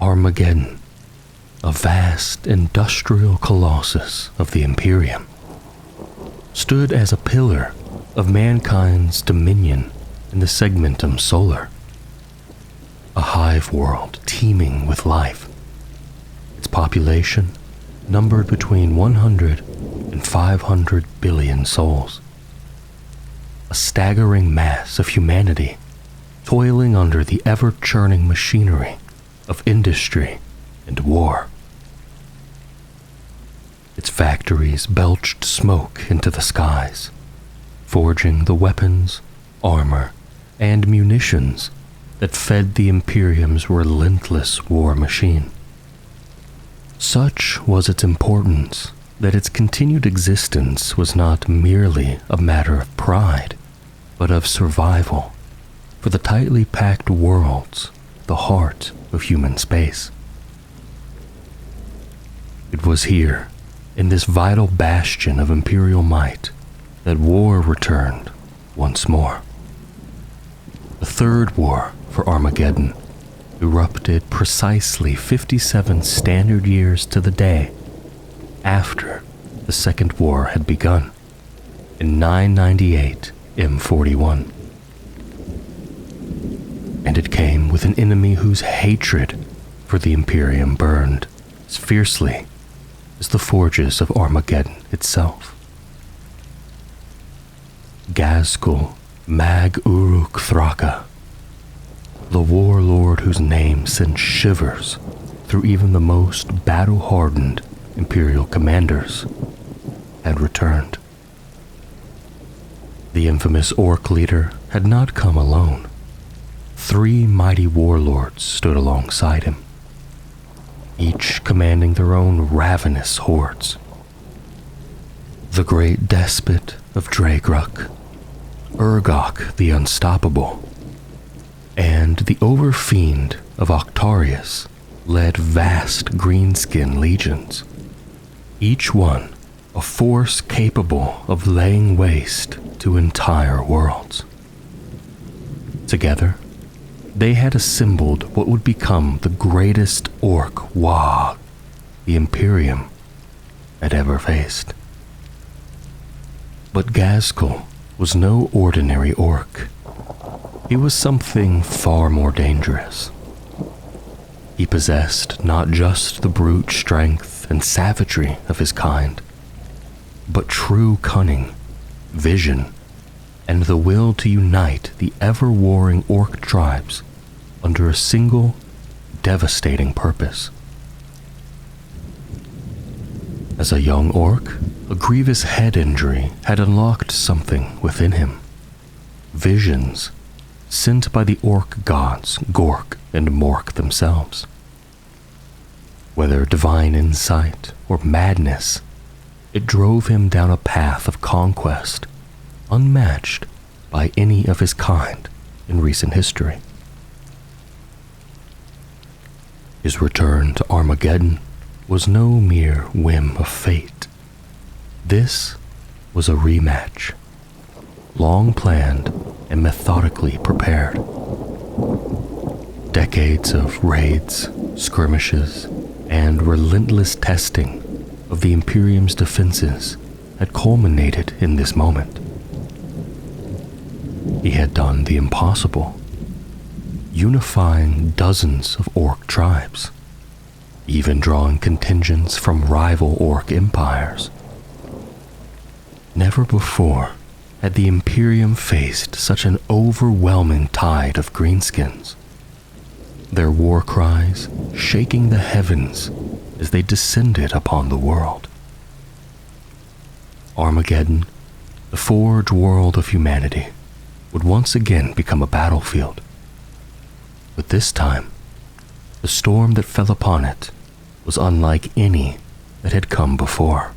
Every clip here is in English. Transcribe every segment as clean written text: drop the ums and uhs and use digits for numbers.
Armageddon, a vast industrial colossus of the Imperium, stood as a pillar of mankind's dominion in the Segmentum Solar, a hive world teeming with life. Its population numbered between 100 and 500 billion souls, a staggering mass of humanity toiling under the ever-churning machinery of industry and war. Its factories belched smoke into the skies, forging the weapons, armor, and munitions that fed the Imperium's relentless war machine. Such was its importance that its continued existence was not merely a matter of pride, but of survival for the tightly packed worlds, the heart of human space. It was here, in this vital bastion of Imperial might, that war returned once more. The Third War for Armageddon erupted precisely 57 standard years to the day after the Second War had begun, in 998 M41. And it came with an enemy whose hatred for the Imperium burned as fiercely as the forges of Armageddon itself. Ghazghkull Thraka, the warlord whose name sent shivers through even the most battle-hardened Imperial commanders, had returned. The infamous Ork leader had not come alone. 3 mighty warlords stood alongside him, each commanding their own ravenous hordes. The great despot of Ghazghkull, Urgok the Unstoppable, and the overfiend of Octarius led vast greenskin legions, each one a force capable of laying waste to entire worlds. Together, they had assembled what would become the greatest Ork WAAAGH the Imperium had ever faced. But Ghazghkull was no ordinary orc. He was something far more dangerous. He possessed not just the brute strength and savagery of his kind, but true cunning, vision, and the will to unite the ever-warring orc tribes under a single, devastating purpose. As a young orc, a grievous head injury had unlocked something within him. Visions sent by the orc gods Gork and Mork themselves. Whether divine insight or madness, it drove him down a path of conquest unmatched by any of his kind in recent history. His return to Armageddon was no mere whim of fate. This was a rematch, long planned and methodically prepared. Decades of raids, skirmishes, and relentless testing of the Imperium's defenses had culminated in this moment. He had done the impossible, unifying dozens of orc tribes, even drawing contingents from rival orc empires. Never before had the Imperium faced such an overwhelming tide of greenskins, their war cries shaking the heavens as they descended upon the world. Armageddon, the forge world of humanity, would once again become a battlefield. But this time, the storm that fell upon it was unlike any that had come before.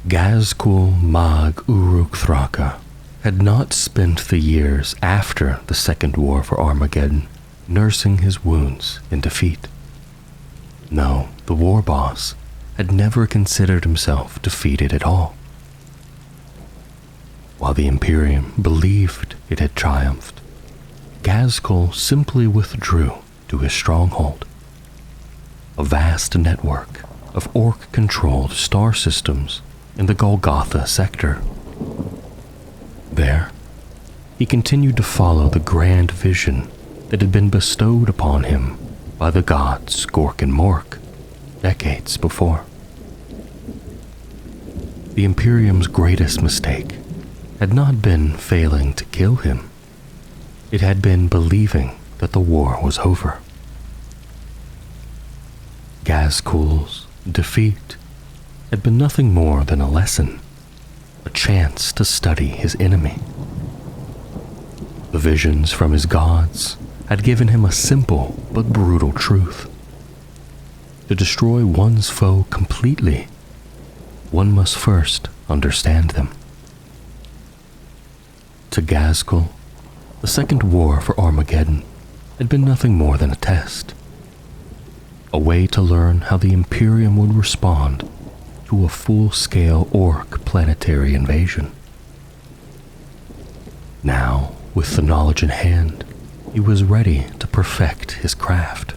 Ghazghkull Thraka had not spent the years after the Second War for Armageddon nursing his wounds in defeat. No, the war boss had never considered himself defeated at all. While the Imperium believed it had triumphed, Ghazghkull simply withdrew to his stronghold, a vast network of Ork-controlled star systems in the Golgotha sector. There, he continued to follow the grand vision that had been bestowed upon him by the gods Gork and Mork decades before. The Imperium's greatest mistake had not been failing to kill him. It had been believing that the war was over. Ghazghkull's defeat had been nothing more than a lesson, a chance to study his enemy. The visions from his gods had given him a simple but brutal truth. To destroy one's foe completely, one must first understand them. To Ghazghkull, the second war for Armageddon had been nothing more than a test, a way to learn how the Imperium would respond to a full-scale Ork planetary invasion. Now, with the knowledge in hand, he was ready to perfect his craft.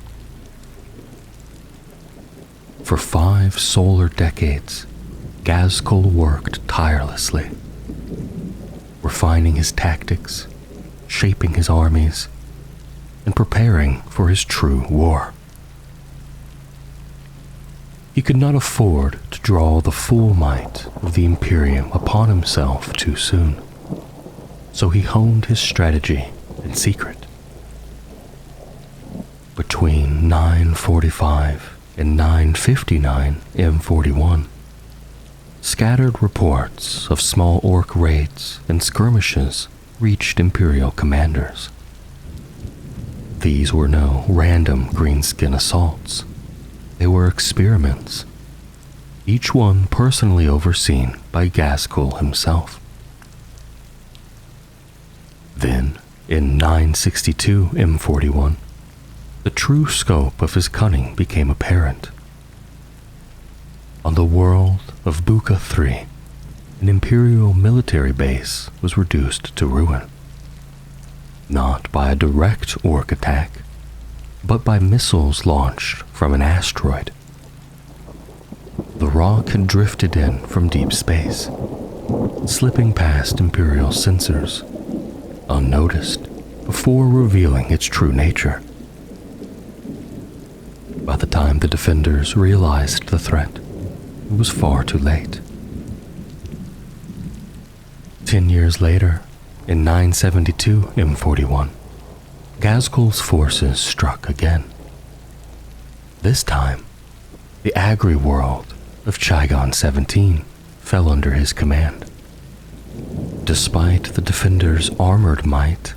For 5 solar decades, Ghazghkull worked tirelessly, refining his tactics, shaping his armies, and preparing for his true war. He could not afford to draw the full might of the Imperium upon himself too soon, so he honed his strategy in secret. Between 945 and 959 M41, scattered reports of small Ork raids and skirmishes reached Imperial commanders. These were no random greenskin assaults. They were experiments, each one personally overseen by Ghazghkull himself. Then, in 962 M41, the true scope of his cunning became apparent. On the world of Buka III, an Imperial military base was reduced to ruin, not by a direct Ork attack, but by missiles launched from an asteroid. The rock had drifted in from deep space, slipping past Imperial sensors, unnoticed, before revealing its true nature. By the time the defenders realized the threat, it was far too late. 10 years later, in 972 M41, Ghazghkull's forces struck again. This time, the agri-world of Chigon 17 fell under his command. Despite the defenders' armored might,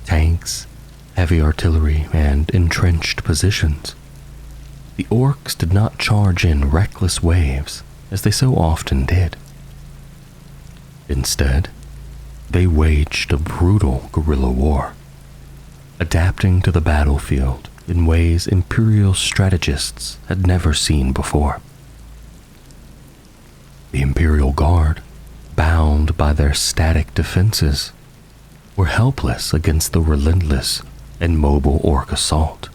tanks, heavy artillery, and entrenched positions, the Orks did not charge in reckless waves as they so often did. Instead, they waged a brutal guerrilla war, adapting to the battlefield in ways Imperial strategists had never seen before. The Imperial Guard, bound by their static defenses, were helpless against the relentless and mobile Ork assault.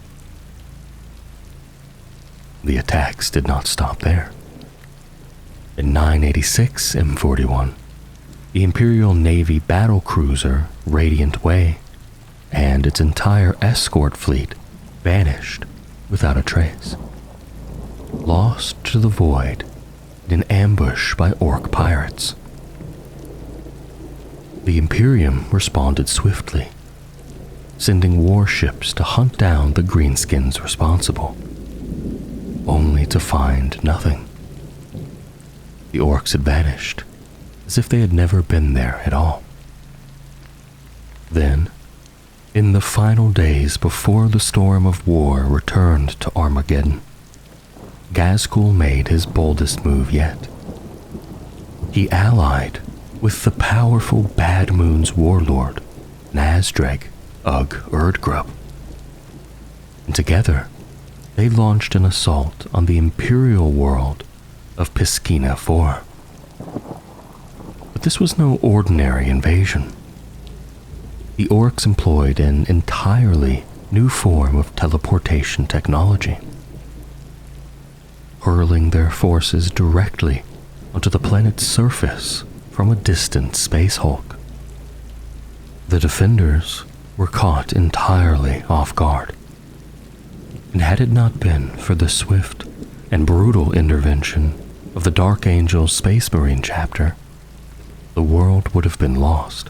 The attacks did not stop there. In 986 M41, the Imperial Navy battlecruiser Radiant Way and its entire escort fleet vanished without a trace, lost to the void in an ambush by Ork pirates. The Imperium responded swiftly, sending warships to hunt down the greenskins responsible, only to find nothing. The Orks had vanished, as if they had never been there at all. Then, in the final days before the storm of war returned to Armageddon, Ghazghkull made his boldest move yet. He allied with the powerful Bad Moon's warlord, Nazdreg Ugh Erdgrub, and together they launched an assault on the Imperial world of Piscina IV. But this was no ordinary invasion. the Orks employed an entirely new form of teleportation technology, hurling their forces directly onto the planet's surface from a distant space hulk. The defenders were caught entirely off guard, and had it not been for the swift and brutal intervention of the Dark Angel's Space Marine chapter, the world would have been lost.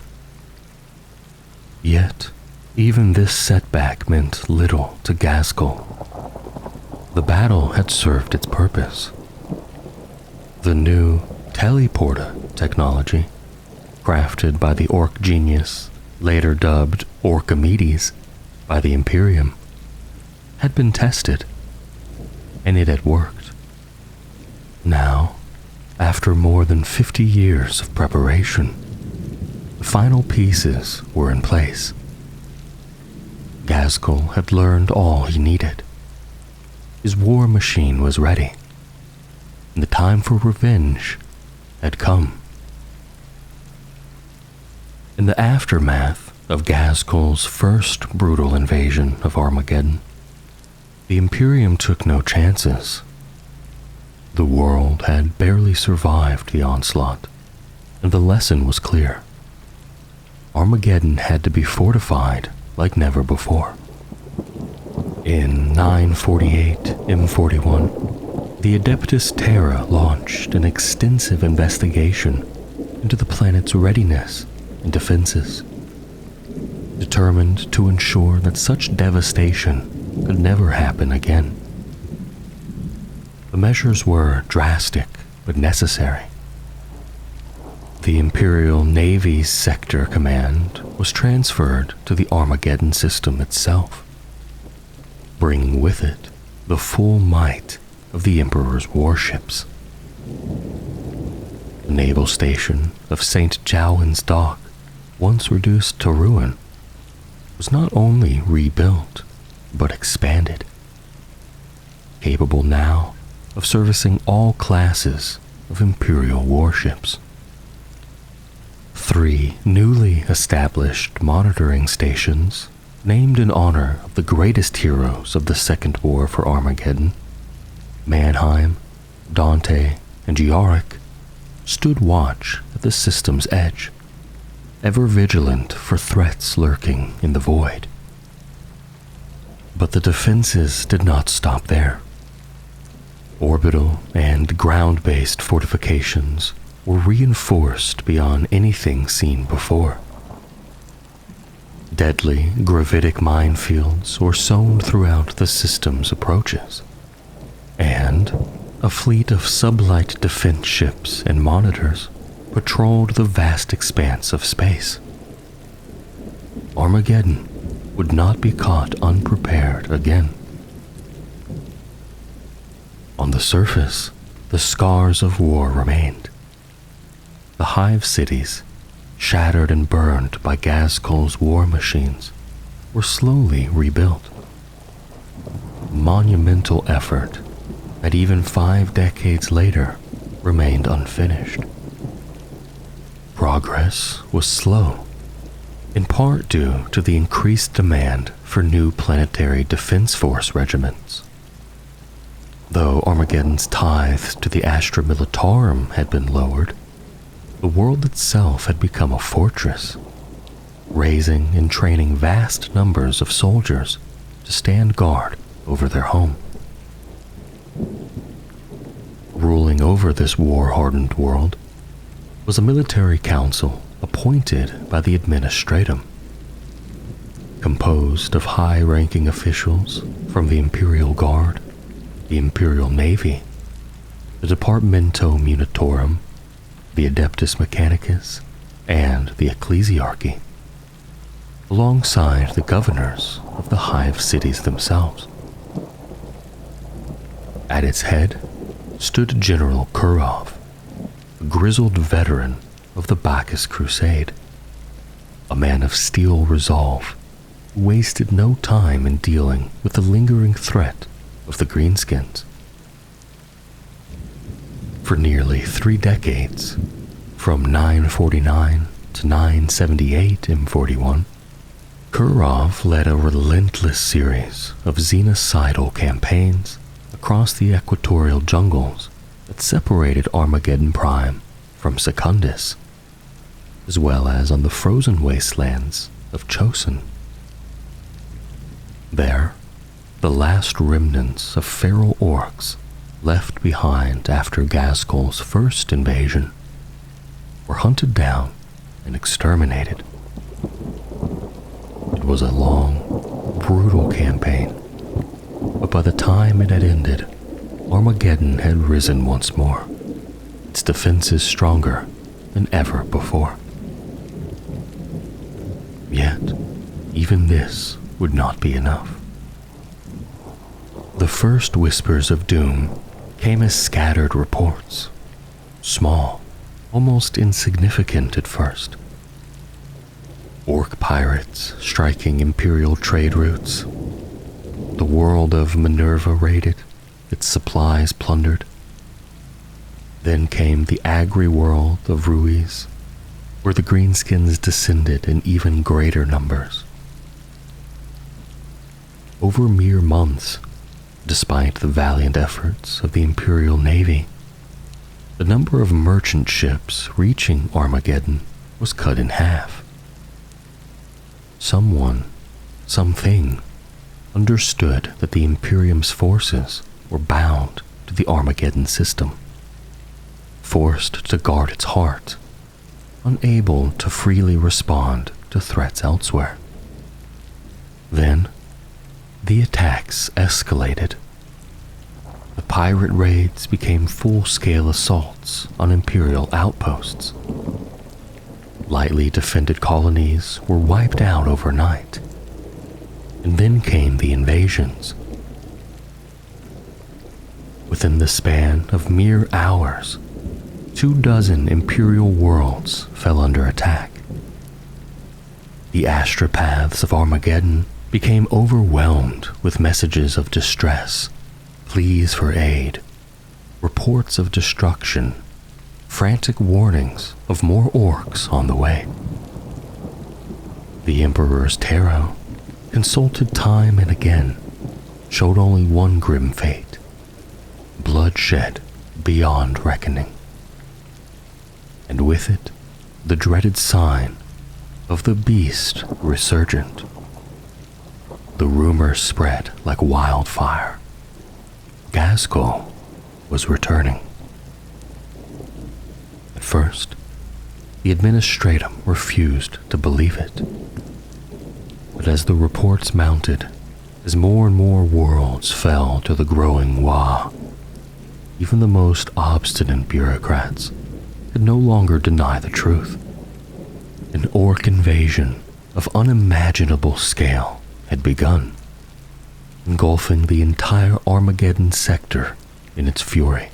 Yet, even this setback meant little to Ghazghkull. The battle had served its purpose. The new teleporter technology, crafted by the Ork genius, later dubbed Armageddon by the Imperium, had been tested, and it had worked. Now, after more than 50 years of preparation, the final pieces were in place. Ghazghkull had learned all he needed. His war machine was ready, and the time for revenge had come. In the aftermath of Ghazghkull's first brutal invasion of Armageddon, the Imperium took no chances. The world had barely survived the onslaught, and the lesson was clear. Armageddon had to be fortified like never before. In 948 M41, the Adeptus Terra launched an extensive investigation into the planet's readiness and defenses, determined to ensure that such devastation could never happen again. The measures were drastic but necessary. The Imperial Navy's sector command was transferred to the Armageddon system itself, bringing with it the full might of the Emperor's warships. The naval station of St. Jowen's Dock, once reduced to ruin, was not only rebuilt, but expanded, capable now of servicing all classes of Imperial warships. 3 newly established monitoring stations, named in honor of the greatest heroes of the Second War for Armageddon, Mannheim, Dante, and Yorick, stood watch at the system's edge, ever vigilant for threats lurking in the void. But the defenses did not stop there. Orbital and ground-based fortifications were reinforced beyond anything seen before. Deadly gravitic minefields were sown throughout the system's approaches, and a fleet of sublight defense ships and monitors patrolled the vast expanse of space. Armageddon would not be caught unprepared again. On the surface, the scars of war remained. The hive cities, shattered and burned by Ghazghkull's war machines, were slowly rebuilt. Monumental effort that even 5 decades later remained unfinished. Progress was slow, in part due to the increased demand for new planetary defense force regiments. Though Armageddon's tithe to the Astra Militarum had been lowered, the world itself had become a fortress, raising and training vast numbers of soldiers to stand guard over their home. Ruling over this war-hardened world was a military council appointed by the Administratum, composed of high-ranking officials from the Imperial Guard, the Imperial Navy, the Departamento Munitorum, the Adeptus Mechanicus, and the Ecclesiarchy, alongside the governors of the hive cities themselves. At its head stood General Kurov, a grizzled veteran of the Bacchus Crusade, a man of steel resolve who wasted no time in dealing with the lingering threat of the Greenskins. For nearly 3 decades, from 949 to 978 M41, Kurov led a relentless series of xenocidal campaigns across the equatorial jungles that separated Armageddon Prime from Secundus, as well as on the frozen wastelands of Chosin. There, the last remnants of feral orcs left behind after Ghazghkull's first invasion were hunted down and exterminated. It was a long, brutal campaign, but by the time it had ended, Armageddon had risen once more, its defenses stronger than ever before. Yet, even this would not be enough. The first whispers of doom came as scattered reports, small, almost insignificant at first. Ork pirates striking Imperial trade routes, the world of Minerva raided, its supplies plundered. Then came the agri world of Ruiz, where the greenskins descended in even greater numbers. Over mere months, despite the valiant efforts of the Imperial Navy, the number of merchant ships reaching Armageddon was cut in half. Someone, something, understood that the Imperium's forces were bound to the Armageddon system, forced to guard its heart, unable to freely respond to threats elsewhere. Then, the attacks escalated. The pirate raids became full-scale assaults on Imperial outposts. Lightly defended colonies were wiped out overnight. And then came the invasions. Within the span of mere hours, 24 Imperial worlds fell under attack. The astropaths of Armageddon became overwhelmed with messages of distress, pleas for aid, reports of destruction, frantic warnings of more orcs on the way. The Emperor's tarot, consulted time and again, showed only one grim fate: bloodshed beyond reckoning. And with it, the dreaded sign of the beast resurgent. The rumor spread like wildfire. Ghazghkull was returning. At first, the Administratum refused to believe it. But as the reports mounted, as more and more worlds fell to the growing WAAAGH, even the most obstinate bureaucrats could no longer deny the truth. An orc invasion of unimaginable scale had begun, engulfing the entire Armageddon sector in its fury.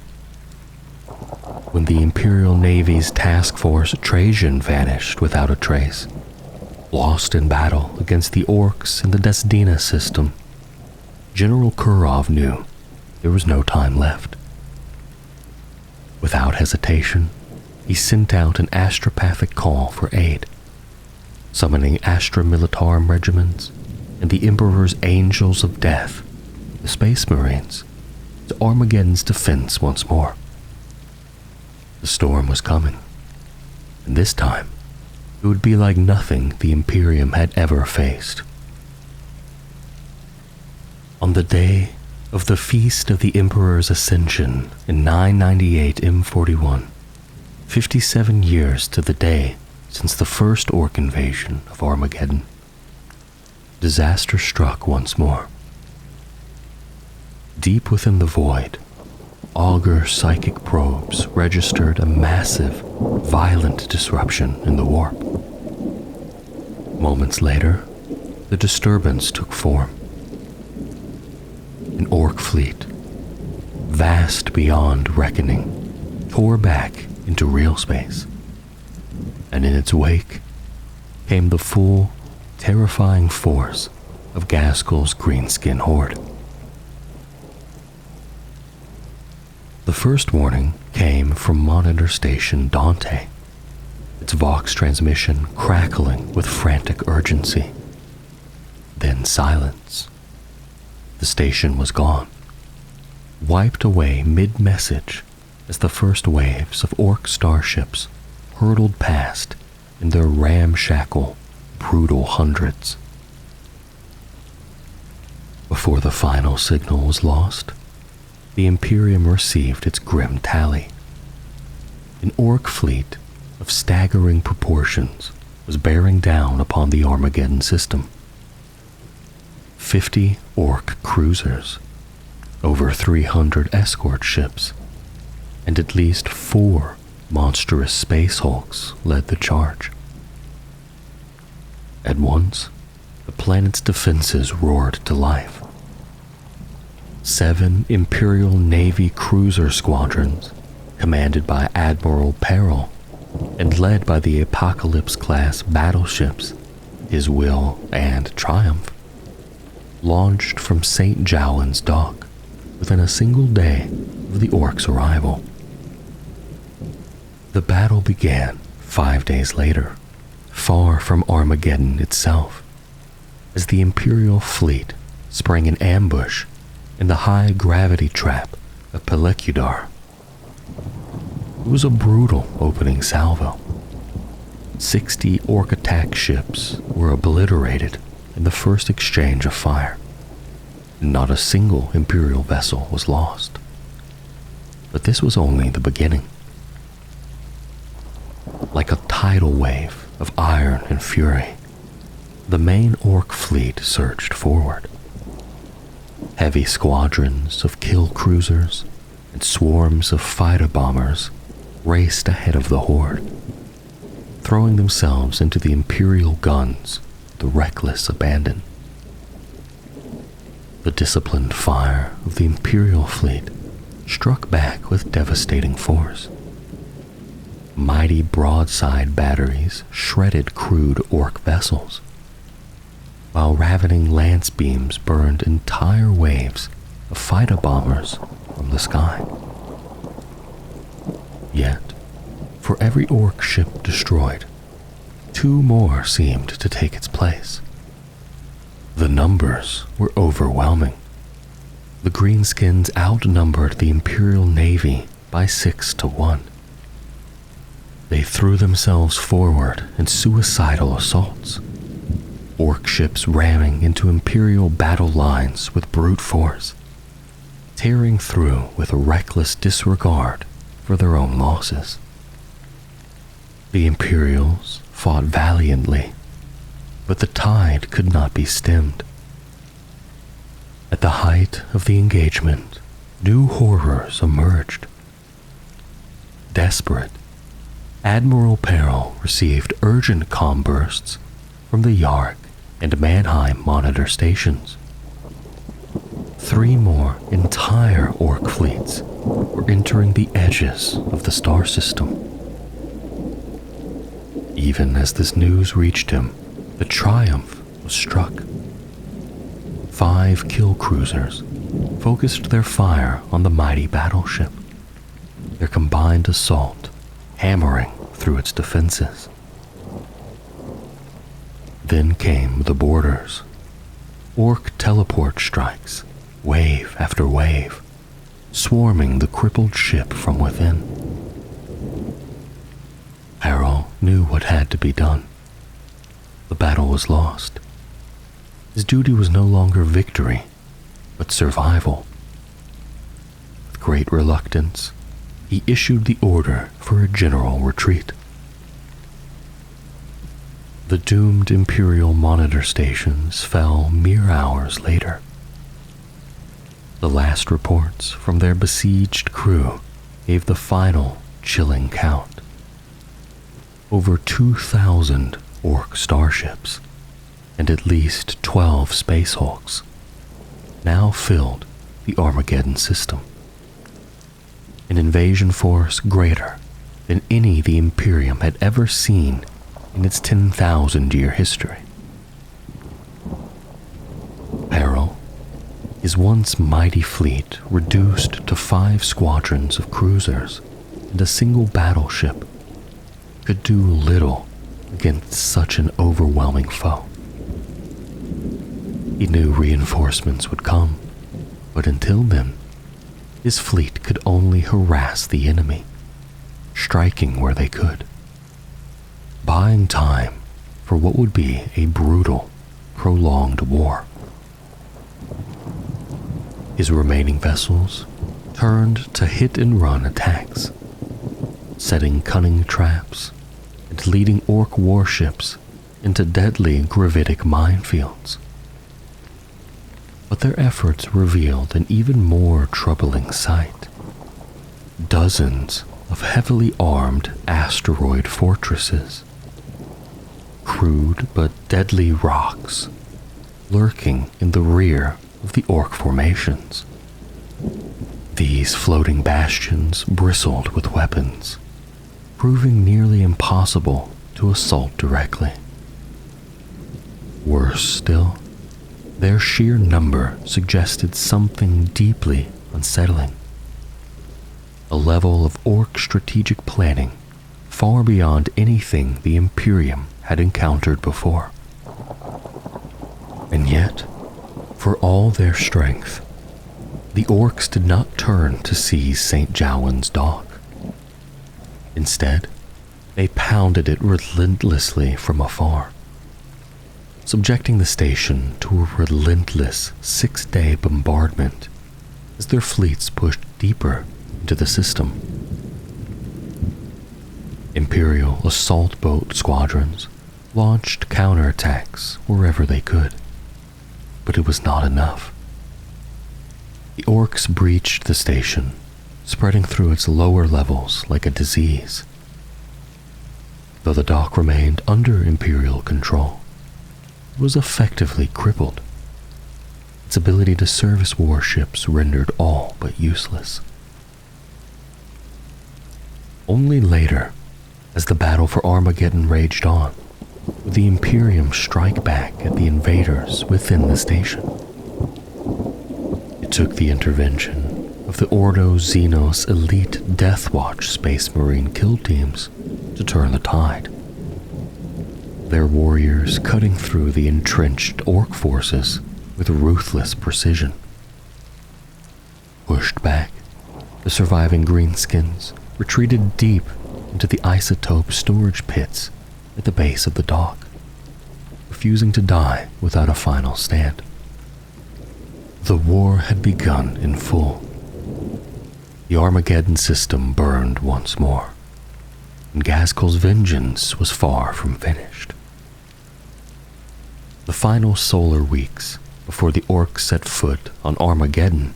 When the Imperial Navy's task force Trajan vanished without a trace, lost in battle against the Orks in the Desdina system, General Kurov knew there was no time left. Without hesitation, he sent out an astropathic call for aid, summoning Astra Militarum regiments and the Emperor's Angels of Death, the Space Marines, to Armageddon's defense once more. The storm was coming, and this time it would be like nothing the Imperium had ever faced. On the day of the Feast of the Emperor's Ascension in 998 M41, 57 years to the day since the first Ork invasion of Armageddon, disaster struck once more. Deep within the void, augur psychic probes registered a massive, violent disruption in the warp. Moments later, the disturbance took form. An Ork fleet, vast beyond reckoning, tore back into real space, and in its wake came the full, terrifying force of Ghazghkull's greenskin horde. The first warning came from Monitor Station Dante, its Vox transmission crackling with frantic urgency. Then silence. The station was gone, wiped away mid-message as the first waves of Ork starships hurtled past in their ramshackle, brutal hundreds. Before the final signal was lost, the Imperium received its grim tally. An Ork fleet of staggering proportions was bearing down upon the Armageddon system. 50 Ork cruisers, over 300 escort ships, and at least 4 monstrous space hulks led the charge. At once, the planet's defenses roared to life. 7 Imperial Navy cruiser squadrons, commanded by Admiral Peril and led by the Apocalypse-class battleships, His Will and Triumph, launched from St. Jowen's dock within a single day of the Orks' arrival. The battle began 5 days later, far from Armageddon itself, as the Imperial fleet sprang an ambush in the high-gravity trap of Pelekudar. It was a brutal opening salvo. 60 Ork attack ships were obliterated in the first exchange of fire. Not a single Imperial vessel was lost. But this was only the beginning. Like a tidal wave of iron and fury, the main Ork fleet surged forward. Heavy squadrons of kill cruisers and swarms of fighter bombers raced ahead of the horde, throwing themselves into the Imperial guns with reckless abandon. The disciplined fire of the Imperial fleet struck back with devastating force. Mighty broadside batteries shredded crude Ork vessels, while ravening lance beams burned entire waves of fighter bombers from the sky. Yet, for every Ork ship destroyed, 2 more seemed to take its place. The numbers were overwhelming. The Greenskins outnumbered the Imperial Navy by 6 to 1. They threw themselves forward in suicidal assaults, Ork ships ramming into Imperial battle lines with brute force, tearing through with a reckless disregard for their own losses. The Imperials fought valiantly, but the tide could not be stemmed. At the height of the engagement, new horrors emerged. Desperate, Admiral Peril received urgent comm bursts from the Yark and Mannheim monitor stations. 3 more entire Ork fleets were entering the edges of the star system. Even as this news reached him, the Triumph was struck. 5 kill cruisers focused their fire on the mighty battleship, their combined assault hammering through its defenses. Then came the boarders. Ork teleport strikes, wave after wave, swarming the crippled ship from within. Peril knew what had to be done. The battle was lost. His duty was no longer victory, but survival. With great reluctance, he issued the order for a general retreat. The doomed Imperial monitor stations fell mere hours later. The last reports from their besieged crew gave the final chilling count. Over 2,000 Ork starships and at least 12 space hulks now filled the Armageddon system. An invasion force greater than any the Imperium had ever seen in its 10,000-year history. Peril, his once mighty fleet reduced to 5 squadrons of cruisers and a single battleship, could do little against such an overwhelming foe. He knew reinforcements would come, but until then, his fleet could only harass the enemy, striking where they could, buying time for what would be a brutal, prolonged war. His remaining vessels turned to hit-and-run attacks, setting cunning traps and leading Ork warships into deadly gravitic minefields. But their efforts revealed an even more troubling sight. Dozens of heavily armed asteroid fortresses, crude but deadly rocks lurking in the rear of the Ork formations. These floating bastions bristled with weapons, proving nearly impossible to assault directly. Worse still, their sheer number suggested something deeply unsettling. A level of Ork strategic planning far beyond anything the Imperium had encountered before. And yet, for all their strength, the Orks did not turn to seize St. Jowen's dock. Instead, they pounded it relentlessly from afar, subjecting the station to a relentless 6-day bombardment as their fleets pushed deeper into the system. Imperial assault boat squadrons launched counterattacks wherever they could, but it was not enough. The Orks breached the station, spreading through its lower levels like a disease. Though the dock remained under Imperial control, it was effectively crippled, its ability to service warships rendered all but useless. Only later, as the battle for Armageddon raged on, would the Imperium strike back at the invaders within the station. It took the intervention of the Ordo Xenos elite Deathwatch Space Marine kill teams to turn the tide. Their warriors cutting through the entrenched Ork forces with ruthless precision. Pushed back, the surviving greenskins retreated deep into the isotope storage pits at the base of the dock, refusing to die without a final stand. The war had begun in full. The Armageddon system burned once more, and Ghazghkull's vengeance was far from finished. The final solar weeks before the Orks set foot on Armageddon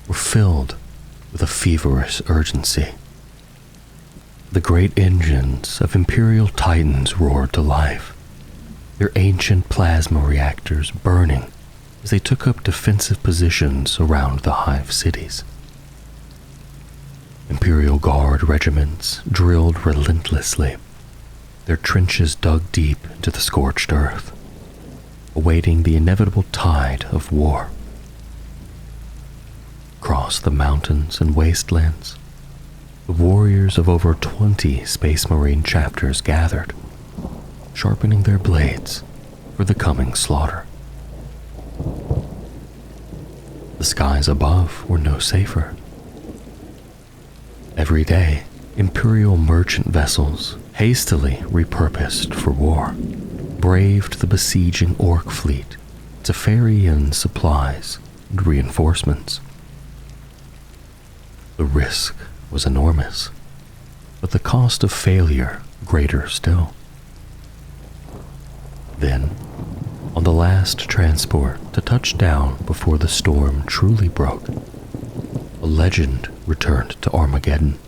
were filled with a feverish urgency. The great engines of Imperial Titans roared to life, their ancient plasma reactors burning as they took up defensive positions around the hive cities. Imperial Guard regiments drilled relentlessly, their trenches dug deep into the scorched earth, awaiting the inevitable tide of war. Across the mountains and wastelands, the warriors of over 20 Space Marine chapters gathered, sharpening their blades for the coming slaughter. The skies above were no safer. Every day, Imperial merchant vessels, hastily repurposed for war, braved the besieging Ork fleet to ferry in supplies and reinforcements. The risk was enormous, but the cost of failure greater still. Then, on the last transport to touch down before the storm truly broke, a legend returned to Armageddon.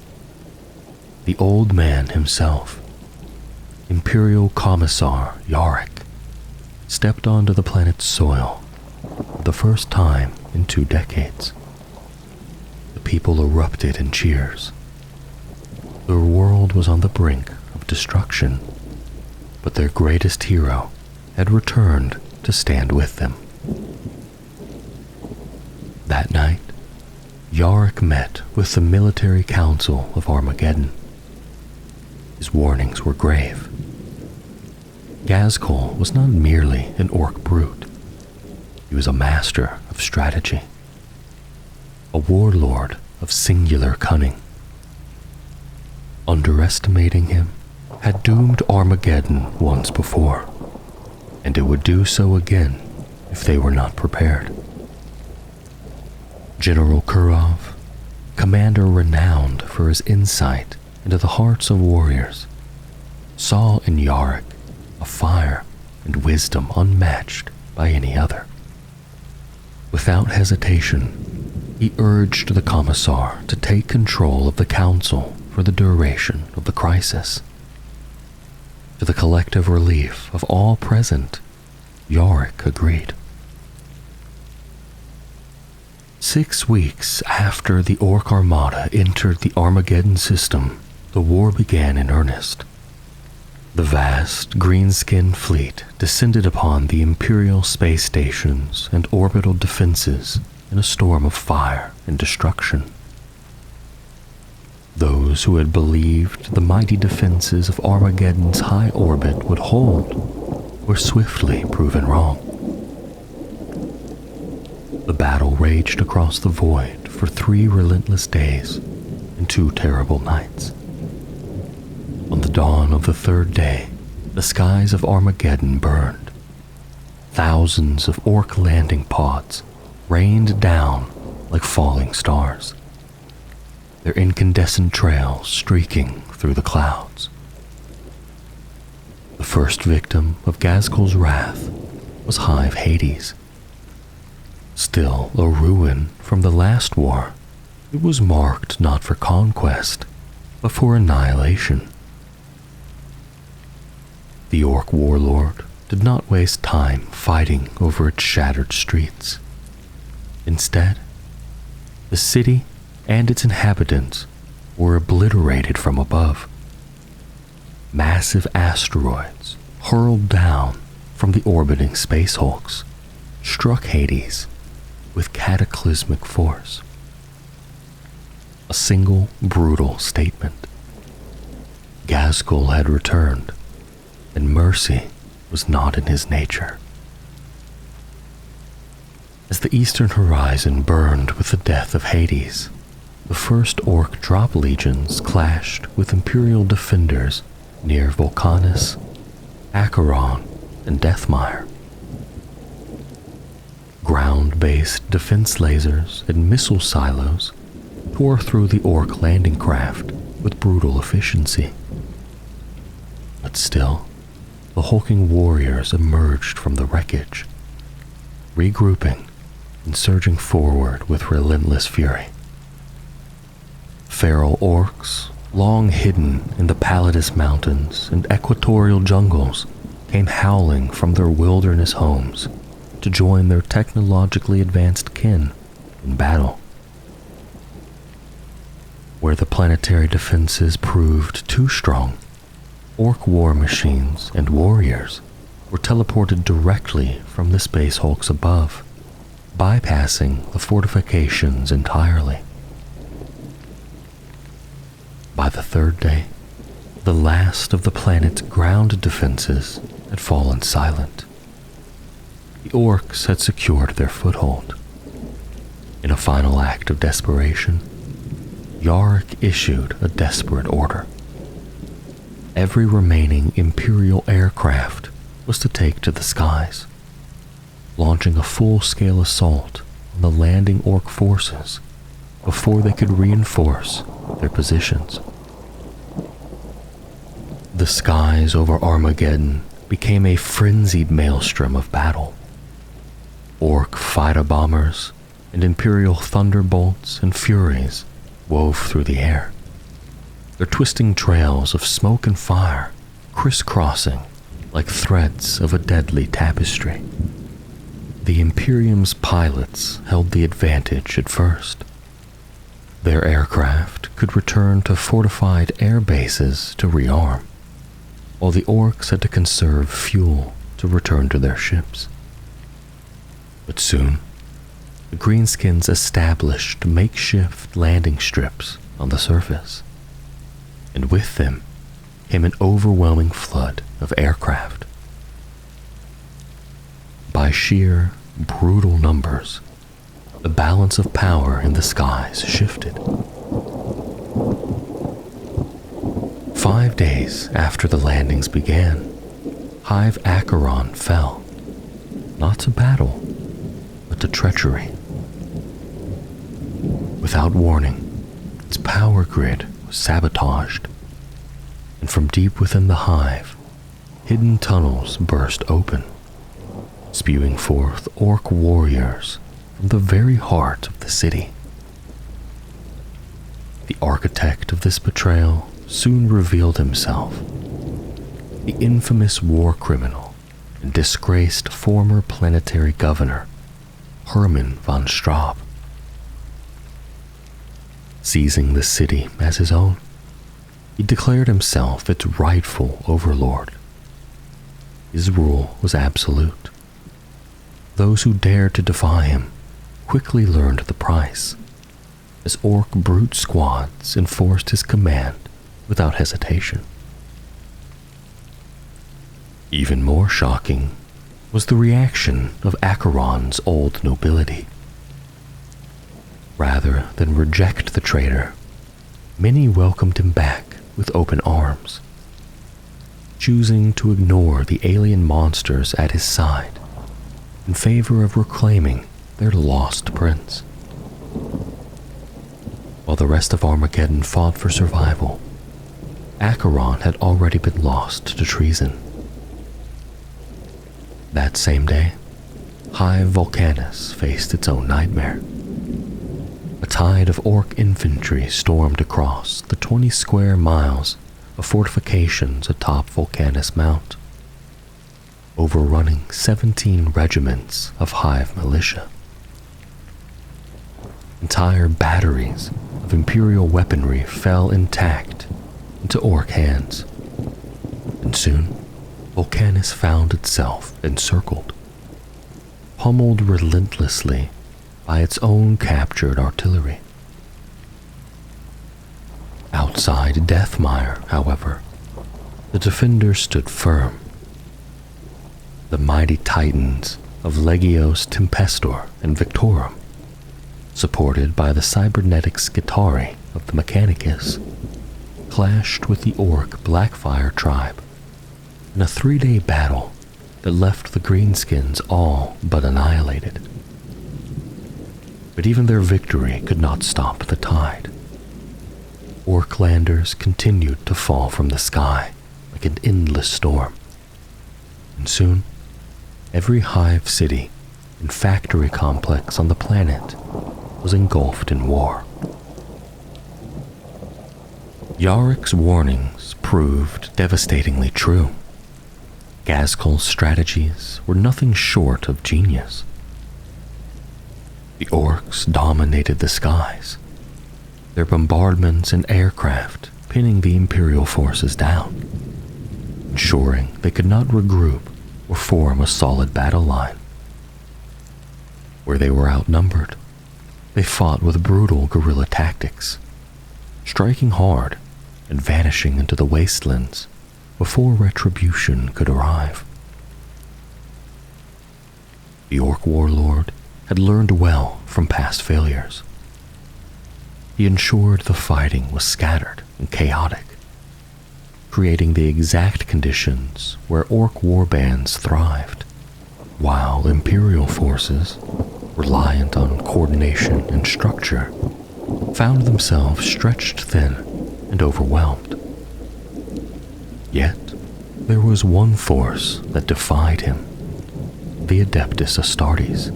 The old man himself, Imperial Commissar Yarrick, stepped onto the planet's soil for the first time in 2 decades. The people erupted in cheers. Their world was on the brink of destruction, but their greatest hero had returned to stand with them. That night, Yarrick met with the military council of Armageddon. His warnings were grave. Ghazghkull was not merely an Ork brute. He He was a master of strategy, a warlord of singular cunning. Underestimating him had doomed Armageddon once before, and it would do so again if they were not prepared. General Kurov, commander renowned for his insight into the hearts of warriors, saw in Yarrick a fire and wisdom unmatched by any other. Without hesitation, he urged the Commissar to take control of the Council for the duration of the crisis. To the collective relief of all present, Yarrick agreed. 6 weeks after the Ork Armada entered the Armageddon system, the war began in earnest. The vast, green-skinned fleet descended upon the Imperial space stations and orbital defenses in a storm of fire and destruction. Those who had believed the mighty defenses of Armageddon's high orbit would hold were swiftly proven wrong. The battle raged across the void for 3 relentless days and 2 terrible nights. On the dawn of the 3rd day, the skies of Armageddon burned. Thousands of Ork landing pods rained down like falling stars, their incandescent trails streaking through the clouds. The first victim of Ghazghkull's wrath was Hive Hades. Still a ruin from the last war, it was marked not for conquest, but for annihilation. The Ork warlord did not waste time fighting over its shattered streets. Instead, the city and its inhabitants were obliterated from above. Massive asteroids hurled down from the orbiting space hulks struck Hades with cataclysmic force. A single brutal statement. Ghazghkull had returned, and mercy was not in his nature. As the eastern horizon burned with the death of Hades, the first Ork drop legions clashed with Imperial defenders near Vulcanus, Acheron, and Deathmire. Ground-based defense lasers and missile silos tore through the Ork landing craft with brutal efficiency. But still, the hulking warriors emerged from the wreckage, regrouping and surging forward with relentless fury. Feral Orks, long hidden in the Palladus Mountains and equatorial jungles, came howling from their wilderness homes to join their technologically advanced kin in battle. Where the planetary defenses proved too strong, Ork war machines and warriors were teleported directly from the space hulks above, bypassing the fortifications entirely. By the 3rd day, the last of the planet's ground defenses had fallen silent. The Orks had secured their foothold. In a final act of desperation, Yarrick issued a desperate order. Every remaining Imperial aircraft was to take to the skies, launching a full-scale assault on the landing Ork forces before they could reinforce their positions. The skies over Armageddon became a frenzied maelstrom of battle. Ork fighter bombers and Imperial thunderbolts and furies wove through the air, their twisting trails of smoke and fire crisscrossing like threads of a deadly tapestry. The Imperium's pilots held the advantage at first. Their aircraft could return to fortified air bases to rearm, while the Orks had to conserve fuel to return to their ships. But soon, the Greenskins established makeshift landing strips on the surface, and with them came an overwhelming flood of aircraft. By sheer brutal numbers, the balance of power in the skies shifted. 5 days after the landings began, Hive Acheron fell, not to battle, but to treachery. Without warning, its power grid was sabotaged, and from deep within the hive, hidden tunnels burst open, spewing forth Ork warriors from the very heart of the city. The architect of this betrayal soon revealed himself, the infamous war criminal and disgraced former planetary governor, Hermann von Straub. Seizing the city as his own, he declared himself its rightful overlord. His rule was absolute. Those who dared to defy him quickly learned the price, as Ork brute squads enforced his command without hesitation. Even more shocking was the reaction of Acheron's old nobility. Rather than reject the traitor, many welcomed him back with open arms, choosing to ignore the alien monsters at his side in favor of reclaiming their lost prince. While the rest of Armageddon fought for survival, Acheron had already been lost to treason. That same day, Hive Volcanus faced its own nightmare. A tide of Ork infantry stormed across the 20 square miles of fortifications atop Volcanus Mount, overrunning 17 regiments of Hive militia. Entire batteries of Imperial weaponry fell intact into Ork hands, and soon Volcanus found itself encircled, pummeled relentlessly by its own captured artillery. Outside Deathmire, however, the defenders stood firm. The mighty titans of Legios Tempestor and Victorum, supported by the cybernetic Skitarii of the Mechanicus, clashed with the Ork Blackfire tribe in a 3-day battle that left the Greenskins all but annihilated. But even their victory could not stop the tide. Orklanders continued to fall from the sky like an endless storm, and soon every hive city and factory complex on the planet was engulfed in war. Yarick's warnings proved devastatingly true. Ghazghkull's strategies were nothing short of genius. The Orks dominated the skies, their bombardments and aircraft pinning the Imperial forces down, ensuring they could not regroup or form a solid battle line. Where they were outnumbered, they fought with brutal guerrilla tactics, striking hard and vanishing into the wastelands before retribution could arrive. The Ork warlord had learned well from past failures. He ensured the fighting was scattered and chaotic, creating the exact conditions where Ork warbands thrived, while Imperial forces, reliant on coordination and structure, found themselves stretched thin and overwhelmed. Yet, there was one force that defied him, the Adeptus Astartes.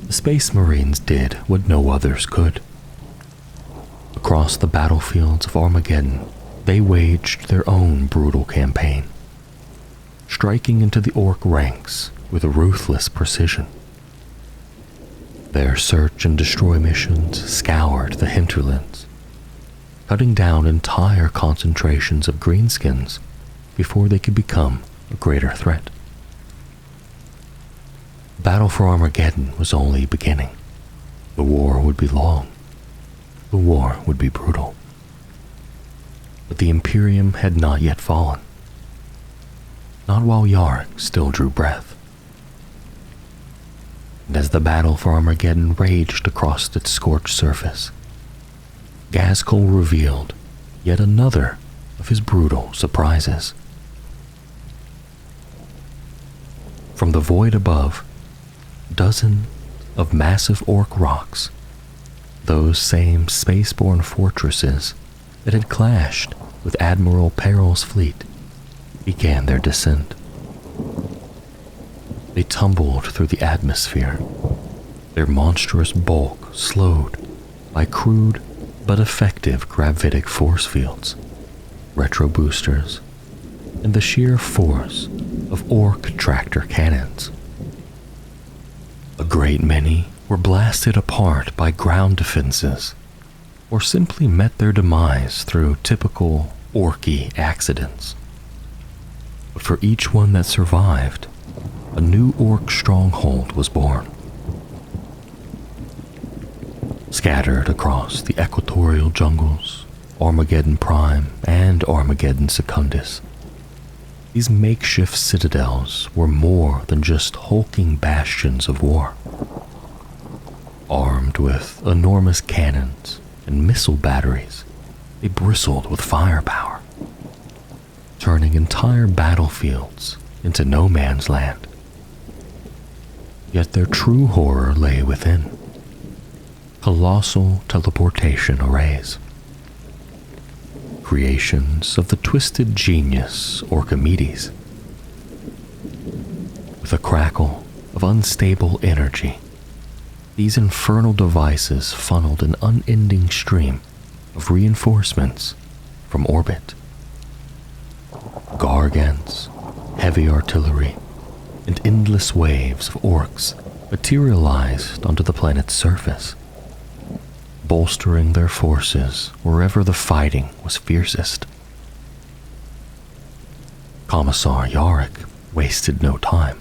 The Space Marines did what no others could. Across the battlefields of Armageddon, they waged their own brutal campaign, striking into the Ork ranks with ruthless precision. Their search and destroy missions scoured the hinterlands, cutting down entire concentrations of greenskins before they could become a greater threat. The battle for Armageddon was only beginning. The war would be long. The war would be brutal. But the Imperium had not yet fallen. Not while Yarick still drew breath. and as the battle for Armageddon raged across its scorched surface, Ghazghkull revealed yet another of his brutal surprises. From the void above, dozens of massive orc rocks, those same spaceborne fortresses that had clashed with Admiral Peril's fleet, began their descent. They tumbled through the atmosphere, their monstrous bulk slowed by crude but effective gravitic force fields, retro boosters, and the sheer force of orc tractor cannons. A great many were blasted apart by ground defenses, or simply met their demise through typical orky accidents. But for each one that survived, a new orc stronghold was born. Scattered across the equatorial jungles, Armageddon Prime and Armageddon Secundus, these makeshift citadels were more than just hulking bastions of war. Armed with enormous cannons and missile batteries, they bristled with firepower, turning entire battlefields into no man's land. Yet their true horror lay within: colossal teleportation arrays, creations of the twisted genius Orkimedes. With a crackle of unstable energy, these infernal devices funneled an unending stream of reinforcements from orbit. Gargants, heavy artillery, and endless waves of orcs materialized onto the planet's surface, bolstering their forces wherever the fighting was fiercest. Commissar Yarrick wasted no time.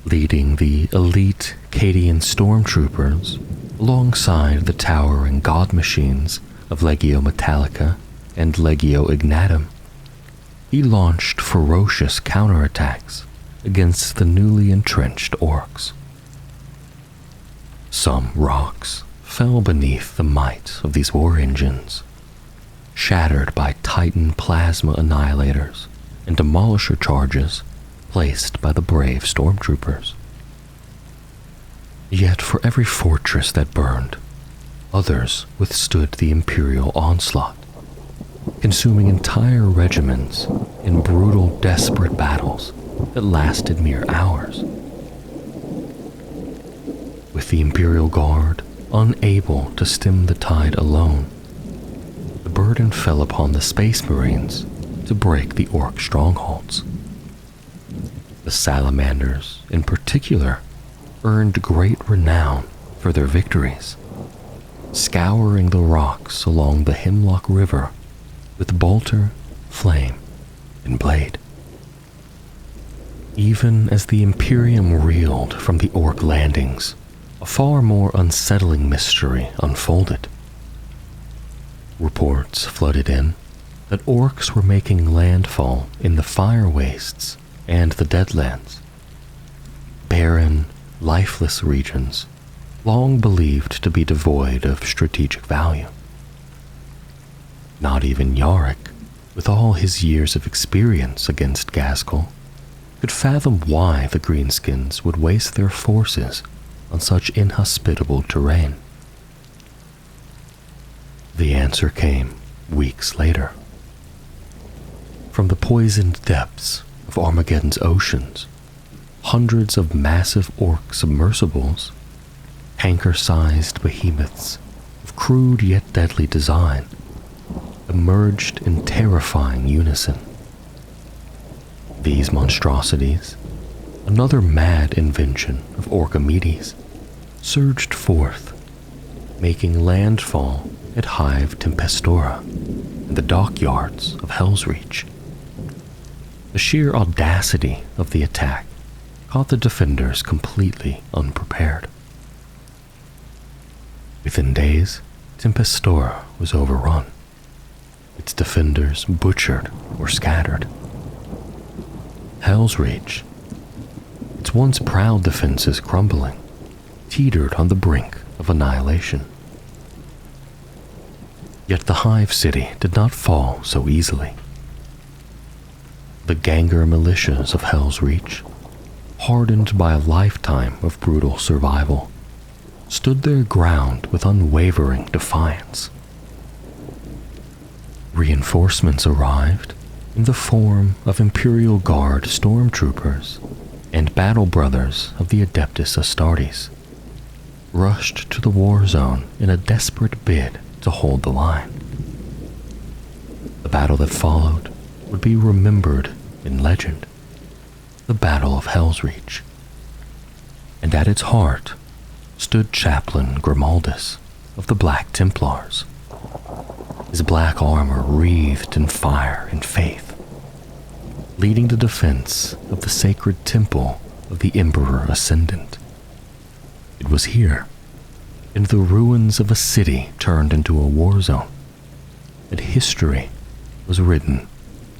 Leading the elite Cadian stormtroopers alongside the towering god machines of Legio Metallica and Legio Ignatum, he launched ferocious counterattacks against the newly entrenched orcs. Some rocks fell beneath the might of these war engines, shattered by Titan plasma annihilators and demolisher charges placed by the brave stormtroopers. Yet for every fortress that burned, others withstood the Imperial onslaught, consuming entire regiments in brutal, desperate battles that lasted mere hours. With the Imperial Guard unable to stem the tide alone, the burden fell upon the Space Marines to break the Orc strongholds. The Salamanders, in particular, earned great renown for their victories, scouring the rocks along the Hemlock River with bolter, flame, and blade. Even as the Imperium reeled from the Orc landings, a far more unsettling mystery unfolded. Reports flooded in that orcs were making landfall in the fire wastes and the Deadlands, barren, lifeless regions long believed to be devoid of strategic value. Not even Yarrick, with all his years of experience against Ghazghkull, could fathom why the Greenskins would waste their forces on such inhospitable terrain. The answer came weeks later. From the poisoned depths of Armageddon's oceans, hundreds of massive orc submersibles, tanker-sized behemoths of crude yet deadly design, emerged in terrifying unison. These monstrosities, another mad invention of Orkimedes, surged forth, making landfall at Hive Tempestora and the dockyards of Helsreach. The sheer audacity of the attack caught the defenders completely unprepared. Within days, Tempestora was overrun, its defenders butchered or scattered. Helsreach, its once proud defenses crumbling, teetered on the brink of annihilation. Yet the Hive City did not fall so easily. The Ganger militias of Helsreach, hardened by a lifetime of brutal survival, stood their ground with unwavering defiance. Reinforcements arrived in the form of Imperial Guard stormtroopers and battle brothers of the Adeptus Astartes, rushed to the war zone in a desperate bid to hold the line. The battle that followed would be remembered in legend, the Battle of Helsreach, and at its heart stood Chaplain Grimaldus of the Black Templars, his black armor wreathed in fire and faith, leading the defense of the sacred temple of the Emperor Ascendant. It was here, in the ruins of a city turned into a war zone, that history was written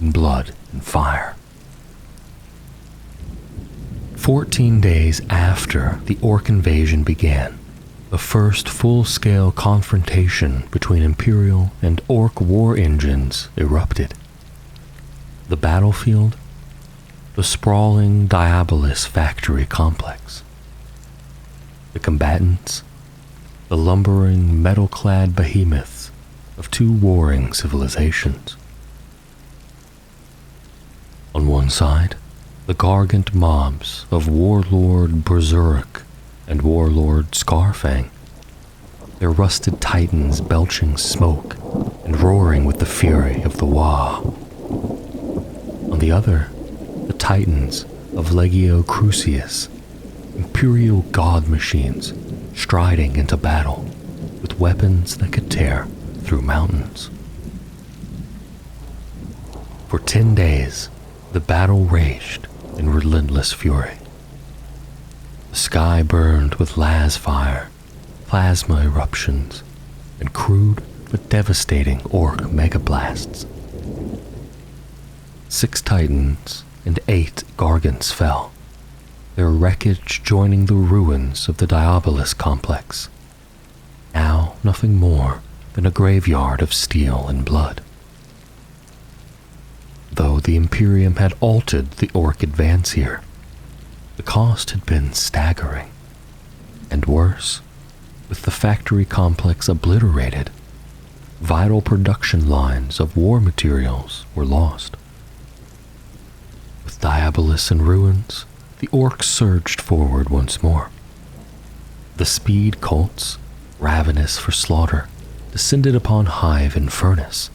in blood and fire. 14 days after the Ork invasion began, the first full-scale confrontation between Imperial and Ork war engines erupted. The battlefield, the sprawling Diabolus factory complex. The combatants, the lumbering metal-clad behemoths of two warring civilizations. On one side, the gargant mobs of Warlord Berserk and Warlord Scarfang, their rusted titans belching smoke and roaring with the fury of the WAAAGH. On the other, the titans of Legio Crucius, Imperial god machines striding into battle with weapons that could tear through mountains. For 10 days, the battle raged in relentless fury. The sky burned with las fire, plasma eruptions, and crude but devastating Ork megablasts. 6 titans and 8 gargants fell, their wreckage joining the ruins of the Diabolus complex, now nothing more than a graveyard of steel and blood. Though the Imperium had altered the Ork advance here, the cost had been staggering. And worse, with the factory complex obliterated, vital production lines of war materials were lost. With Diabolus in ruins, the Orks surged forward once more. The speed cults, ravenous for slaughter, descended upon Hive and Furnace,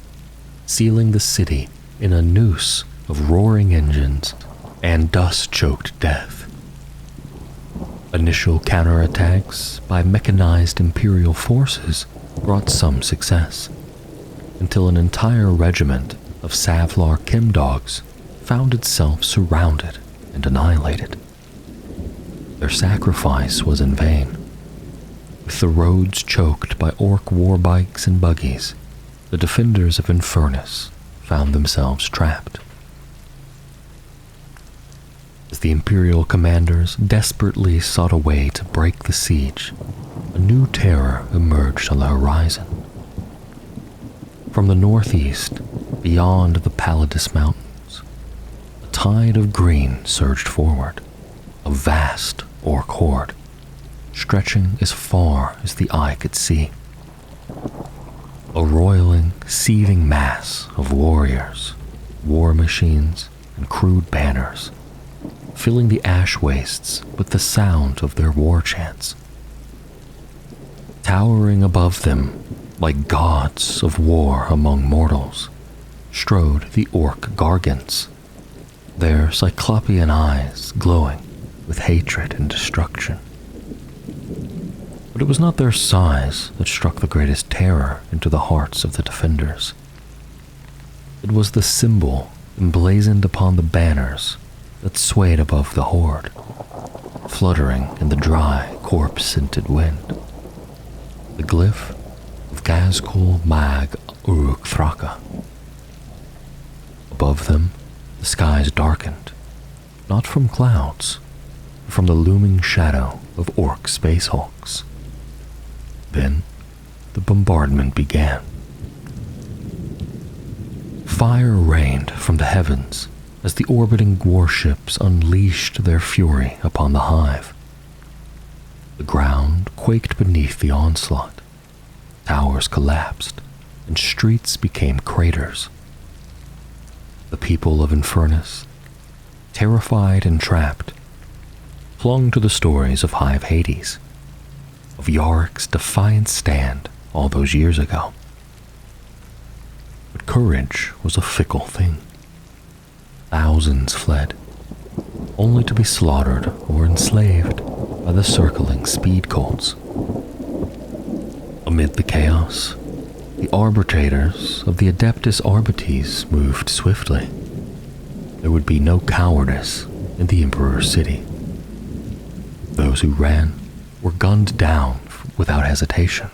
sealing the city in a noose of roaring engines and dust-choked death. Initial counterattacks by mechanized Imperial forces brought some success, until an entire regiment of Savlar chemdogs found itself surrounded and annihilated. Their sacrifice was in vain. With the roads choked by Ork war bikes and buggies, the defenders of Infernus found themselves trapped. As the Imperial commanders desperately sought a way to break the siege, a new terror emerged on the horizon. From the northeast, beyond the Palladus Mountains, a tide of green surged forward, a vast Ork horde, stretching as far as the eye could see. A roiling, seething mass of warriors, war machines, and crude banners, filling the ash wastes with the sound of their war chants. Towering above them, like gods of war among mortals, strode the Ork gargants, their cyclopean eyes glowing with hatred and destruction. But it was not their size that struck the greatest terror into the hearts of the defenders. It was the symbol emblazoned upon the banners that swayed above the horde, fluttering in the dry, corpse-scented wind. The glyph of Ghazghkull Thraka. Above them, the skies darkened, not from clouds, from the looming shadow of Ork space hulks. Then, the bombardment began. Fire rained from the heavens as the orbiting warships unleashed their fury upon the hive. The ground quaked beneath the onslaught. Towers collapsed, and streets became craters. The people of Infernus, terrified and trapped, clung to the stories of Hive Hades, of Yarick's defiant stand all those years ago. But courage was a fickle thing. Thousands fled, only to be slaughtered or enslaved by the circling speed cults. Amid the chaos, the arbitrators of the Adeptus Arbites moved swiftly. There would be no cowardice in the Emperor's city. Those who ran were gunned down without hesitation,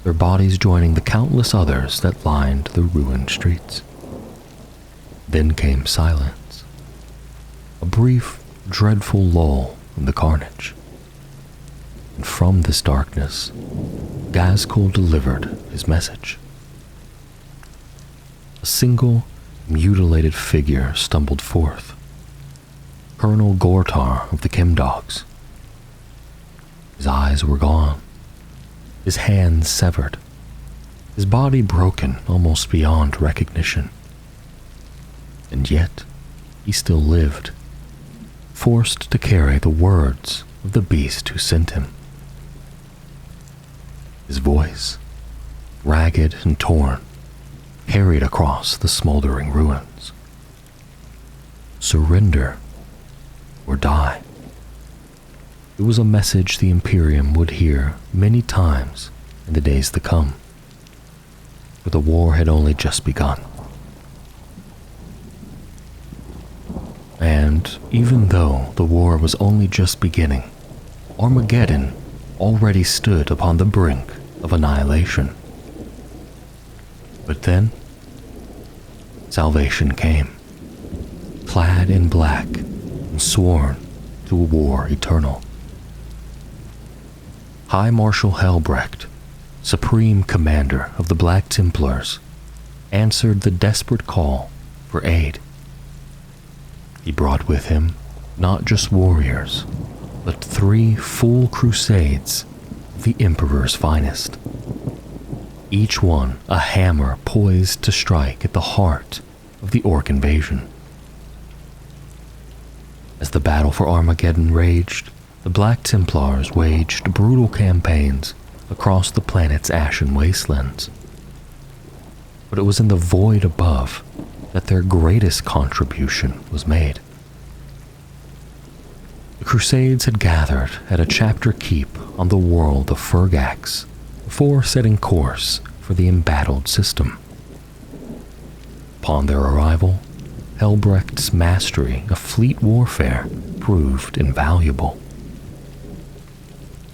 their bodies joining the countless others that lined the ruined streets. Then came silence, a brief, dreadful lull in the carnage. And from this darkness, Ghazghkull delivered his message. A single, mutilated figure stumbled forth. Colonel Gortar of the Chemdogs. His eyes were gone, his hands severed, his body broken almost beyond recognition. And yet, he still lived, forced to carry the words of the beast who sent him. His voice, ragged and torn, carried across the smoldering ruins. Surrender or die. It was a message the Imperium would hear many times in the days to come, for the war had only just begun. And even though the war was only just beginning, Armageddon already stood upon the brink of annihilation. But then, salvation came, clad in black and sworn to a war eternal. High Marshal Helbrecht, Supreme Commander of the Black Templars, answered the desperate call for aid. He brought with him not just warriors, but 3 full crusades of the Emperor's finest. Each one a hammer poised to strike at the heart of the Ork invasion. As the battle for Armageddon raged, the Black Templars waged brutal campaigns across the planet's ashen wastelands. But it was in the void above that their greatest contribution was made. The Crusades had gathered at a chapter keep on the world of Furgax before setting course for the embattled system. Upon their arrival, Helbrecht's mastery of fleet warfare proved invaluable.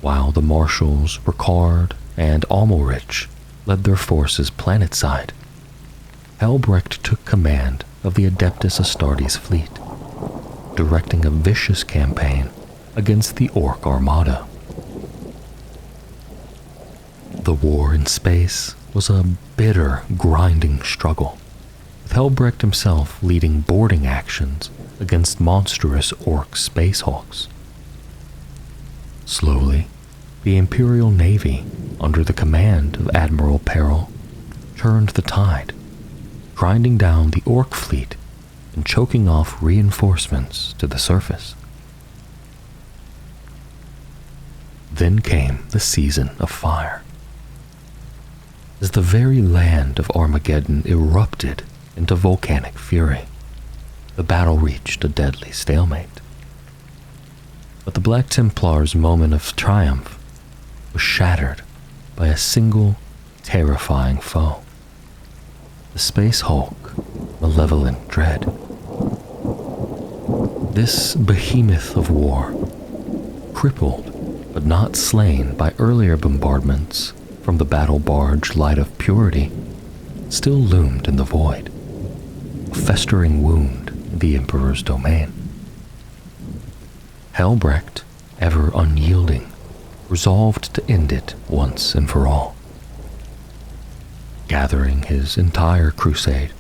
While the marshals Ricard and Amalrich led their forces planetside, Helbrecht took command of the Adeptus Astartes fleet, directing a vicious campaign against the Ork Armada. The war in space was a bitter, grinding struggle, with Helbrecht himself leading boarding actions against monstrous Ork space hulks. Slowly, the Imperial Navy, under the command of Admiral Peril, turned the tide, grinding down the Ork fleet and choking off reinforcements to the surface. Then came the season of fire. As the very land of Armageddon erupted into volcanic fury, the battle reached a deadly stalemate. But the Black Templars' moment of triumph was shattered by a single, terrifying foe. The Space Hulk, Malevolent Dread. This behemoth of war, crippled but not slain by earlier bombardments from the battle barge Light of Purity, still loomed in the void, a festering wound in the Emperor's domain. Helbrecht, ever unyielding, resolved to end it once and for all. Gathering his entire crusade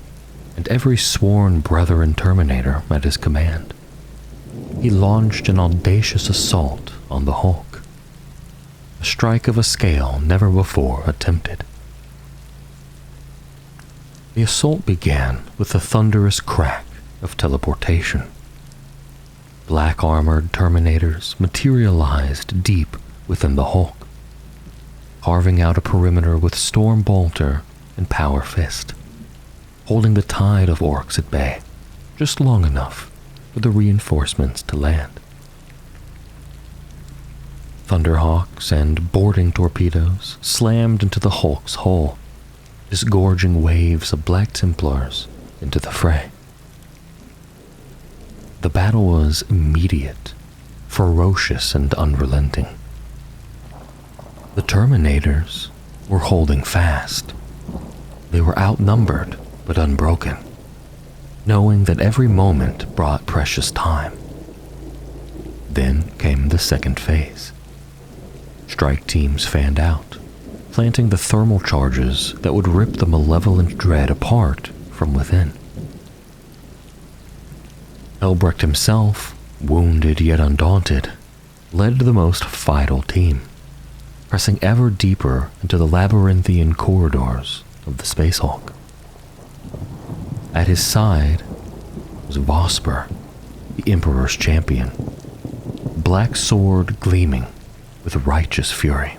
and every sworn brethren Terminator at his command, he launched an audacious assault on the Hulk, a strike of a scale never before attempted. The assault began with the thunderous crack of teleportation. Black-armored Terminators materialized deep within the Hulk, carving out a perimeter with Storm Bolter and Power Fist, holding the tide of Orks at bay just long enough for the reinforcements to land. Thunderhawks and boarding torpedoes slammed into the Hulk's hull, disgorging waves of Black Templars into the fray. The battle was immediate, ferocious, and unrelenting. The Terminators were holding fast. They were outnumbered but unbroken, knowing that every moment brought precious time. Then came the second phase. Strike teams fanned out, planting the thermal charges that would rip the malevolent dread apart from within. Helbrecht himself, wounded yet undaunted, led the most vital team, pressing ever deeper into the labyrinthian corridors of the Space Hulk. At his side was Vosper, the Emperor's champion, black sword gleaming with righteous fury.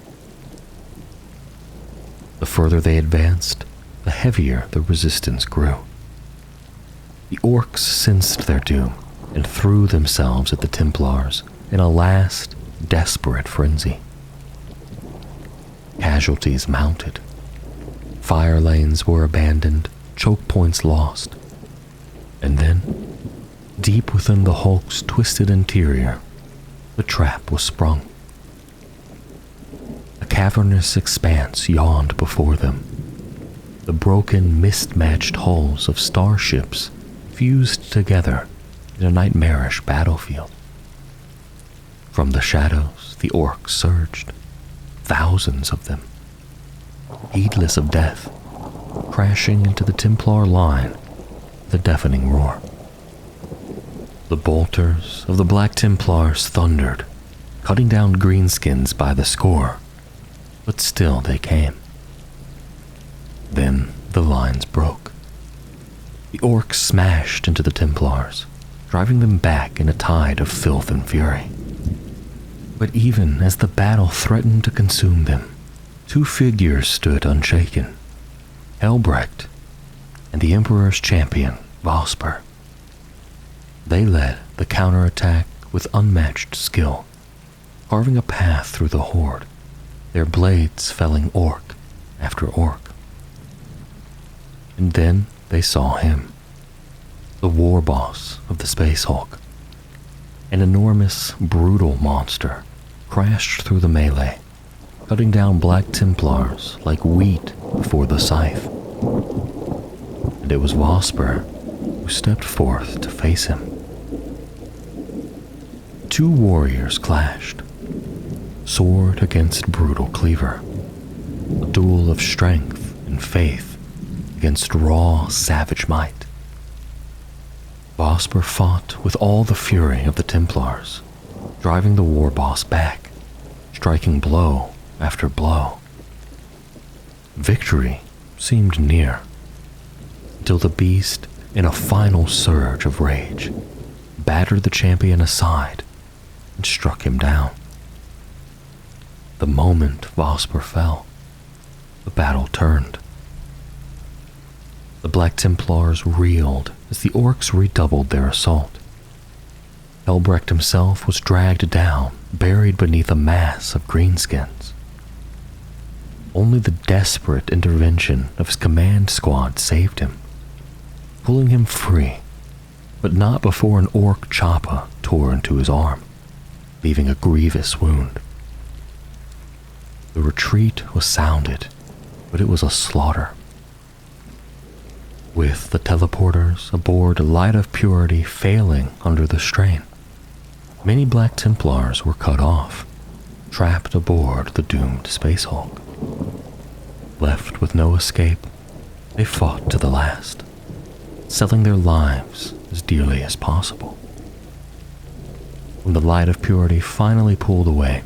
The further they advanced, the heavier the resistance grew. The Orks sensed their doom and threw themselves at the Templars in a last, desperate frenzy. Casualties mounted. Fire lanes were abandoned, choke points lost. And then, deep within the Hulk's twisted interior, the trap was sprung. A cavernous expanse yawned before them. The broken, mist-matched hulls of starships fused together in a nightmarish battlefield. From the shadows, the Orks surged, thousands of them, heedless of death, crashing into the Templar line with a deafening roar. The bolters of the Black Templars thundered, cutting down greenskins by the score, but still they came. Then the lines broke. The Orks smashed into the Templars, driving them back in a tide of filth and fury. But even as the battle threatened to consume them, two figures stood unshaken: Helbrecht and the Emperor's champion, Vosper. They led the counterattack with unmatched skill, carving a path through the horde, their blades felling Ork after Ork. And then they saw him, the war boss of the Space Hulk. An enormous, brutal monster crashed through the melee, cutting down Black Templars like wheat before the scythe. And it was Vosper who stepped forth to face him. Two warriors clashed, sword against brutal cleaver, a duel of strength and faith against raw, savage might. Vosper fought with all the fury of the Templars, driving the war boss back, striking blow after blow. Victory seemed near, until the beast, in a final surge of rage, battered the champion aside and struck him down. The moment Vosper fell, the battle turned. The Black Templars reeled as the Orks redoubled their assault. Helbrecht himself was dragged down, buried beneath a mass of greenskins. Only the desperate intervention of his command squad saved him, pulling him free, but not before an Ork chopper tore into his arm, leaving a grievous wound. The retreat was sounded, but it was a slaughter. With the teleporters aboard Light of Purity failing under the strain, many Black Templars were cut off, trapped aboard the doomed Space Hulk. Left with no escape, they fought to the last, selling their lives as dearly as possible. When the light of purity finally pulled away,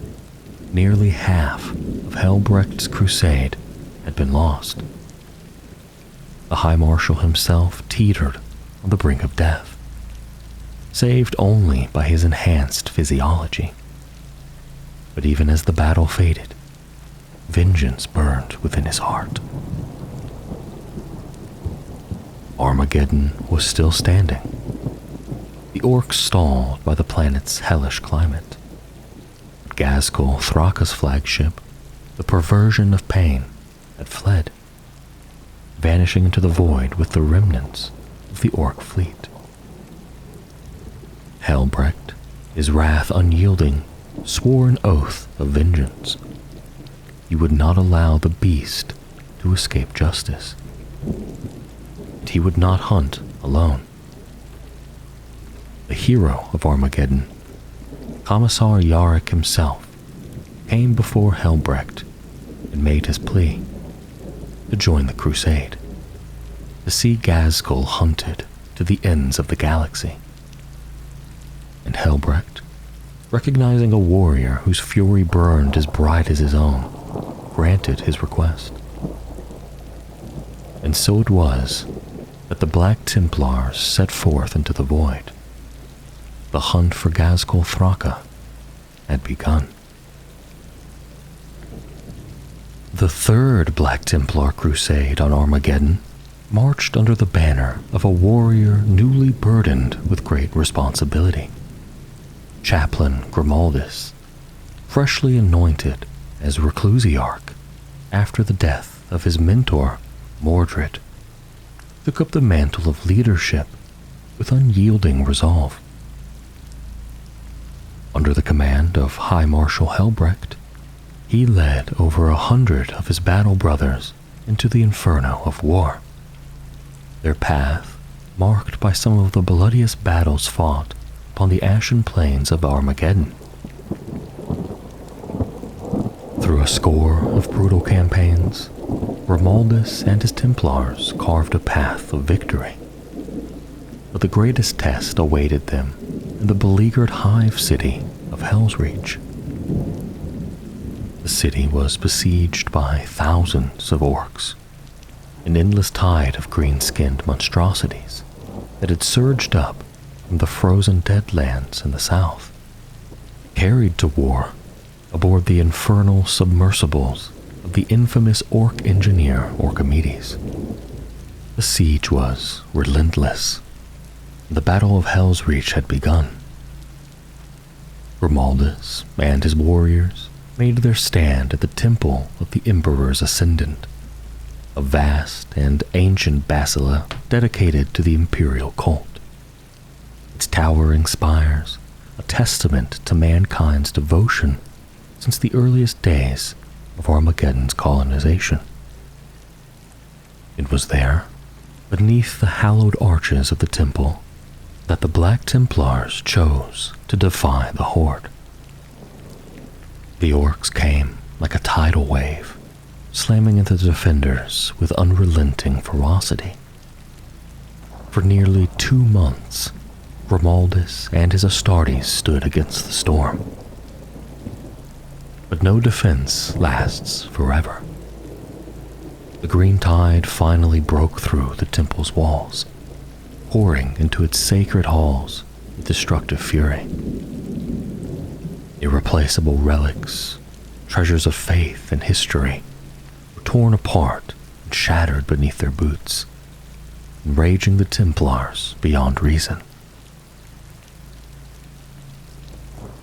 nearly half of Helbrecht's crusade had been lost. The High Marshal himself teetered on the brink of death, saved only by his enhanced physiology. But even as the battle faded, vengeance burned within his heart. Armageddon was still standing. The Orks stalled by the planet's hellish climate. But Ghazghkull Thraka's flagship, the Perversion of Pain, had fled, vanishing into the void with the remnants of the Ork fleet. Helbrecht, his wrath unyielding, swore an oath of vengeance. He would not allow the beast to escape justice. And he would not hunt alone. The hero of Armageddon, Commissar Yarrick himself, came before Helbrecht and made his plea to join the crusade, to see Ghazghkull hunted to the ends of the galaxy. And Helbrecht, recognizing a warrior whose fury burned as bright as his own, granted his request. And so it was that the Black Templars set forth into the void. The hunt for Ghazghkull Thraka had begun. The third Black Templar crusade on Armageddon marched under the banner of a warrior newly burdened with great responsibility. Chaplain Grimaldus, freshly anointed as Reclusiarch after the death of his mentor, Mordred, took up the mantle of leadership with unyielding resolve. Under the command of High Marshal Helbrecht, he led over 100 of his battle brothers into the inferno of war, their path marked by some of the bloodiest battles fought upon the ashen plains of Armageddon. Through a score of brutal campaigns, Grimaldus and his Templars carved a path of victory. But the greatest test awaited them in the beleaguered hive city of Helsreach. The city was besieged by thousands of orcs, an endless tide of green-skinned monstrosities that had surged up from the frozen deadlands in the south, carried to war aboard the infernal submersibles of the infamous orc engineer Orkimedes. The siege was relentless. The Battle of Helsreach had begun. Grimaldus and his warriors made their stand at the Temple of the Emperor's Ascendant, a vast and ancient basilica dedicated to the imperial cult. Its towering spires, a testament to mankind's devotion since the earliest days of Armageddon's colonization. It was there, beneath the hallowed arches of the temple, that the Black Templars chose to defy the Horde. The Orks came like a tidal wave, slamming into the defenders with unrelenting ferocity. For nearly 2 months, Grimaldus and his Astartes stood against the storm. But no defense lasts forever. The green tide finally broke through the temple's walls, pouring into its sacred halls with destructive fury. Irreplaceable relics, treasures of faith and history, were torn apart and shattered beneath their boots, enraging the Templars beyond reason.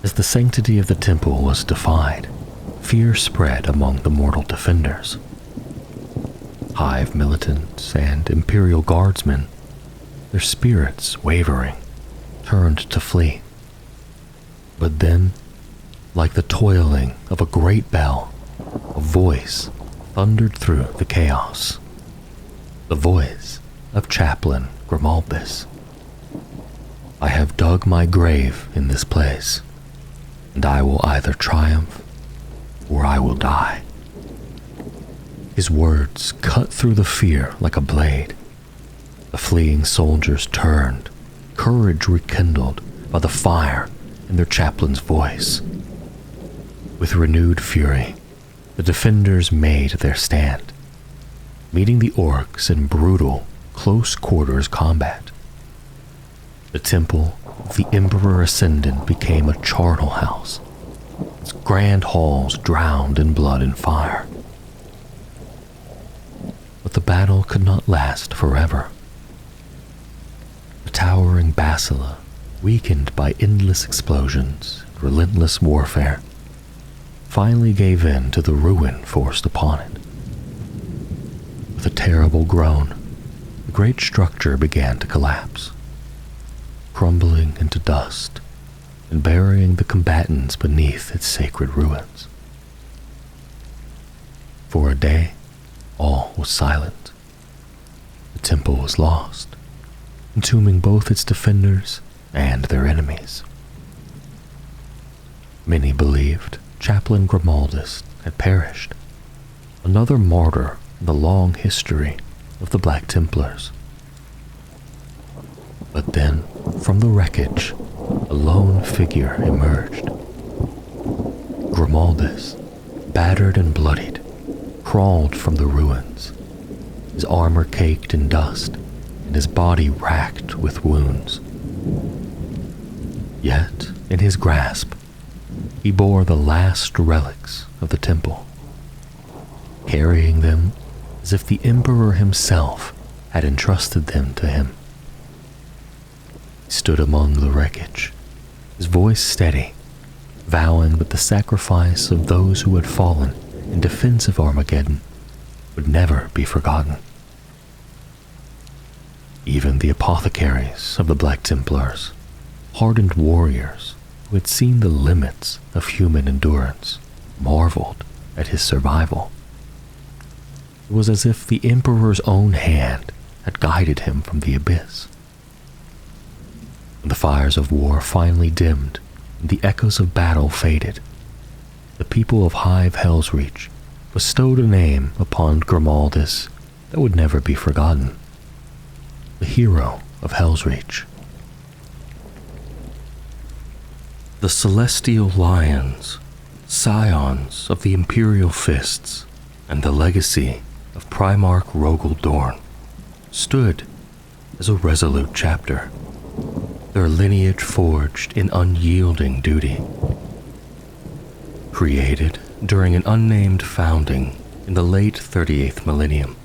As the sanctity of the temple was defied, fear spread among the mortal defenders. Hive militants and Imperial guardsmen, their spirits wavering, turned to flee. But then, like the tolling of a great bell, a voice thundered through the chaos. The voice of Chaplain Grimaldus. I have dug my grave in this place, and I will either triumph or I will die." His words cut through the fear like a blade. The fleeing soldiers turned, courage rekindled by the fire in their chaplain's voice. With renewed fury, the defenders made their stand, meeting the Orks in brutal, close-quarters combat. The temple of the Emperor Ascendant became a charnel house, its grand halls drowned in blood and fire. But the battle could not last forever. The towering basileia, weakened by endless explosions and relentless warfare, finally gave in to the ruin forced upon it. With a terrible groan, the great structure began to collapse, crumbling into dust and burying the combatants beneath its sacred ruins. For a day, all was silent. The temple was lost, entombing both its defenders and their enemies. Many believed Chaplain Grimaldus had perished, another martyr in the long history of the Black Templars. But then, from the wreckage, a lone figure emerged. Grimaldus, battered and bloodied, crawled from the ruins, his armor caked in dust and his body racked with wounds. Yet, in his grasp, he bore the last relics of the temple, carrying them as if the Emperor himself had entrusted them to him. He stood among the wreckage, his voice steady, vowing that the sacrifice of those who had fallen in defense of Armageddon would never be forgotten. Even the apothecaries of the Black Templars, hardened warriors who had seen the limits of human endurance, marveled at his survival. It was as if the Emperor's own hand had guided him from the abyss. When the fires of war finally dimmed and the echoes of battle faded, the people of Hero of Helsreach bestowed a name upon Grimaldus that would never be forgotten: the Hero of Helsreach. The Celestial Lions, scions of the Imperial Fists and the legacy of Primarch Rogel Dorn, stood as a resolute chapter, their lineage forged in unyielding duty. Created during an unnamed founding in the late 38th millennium,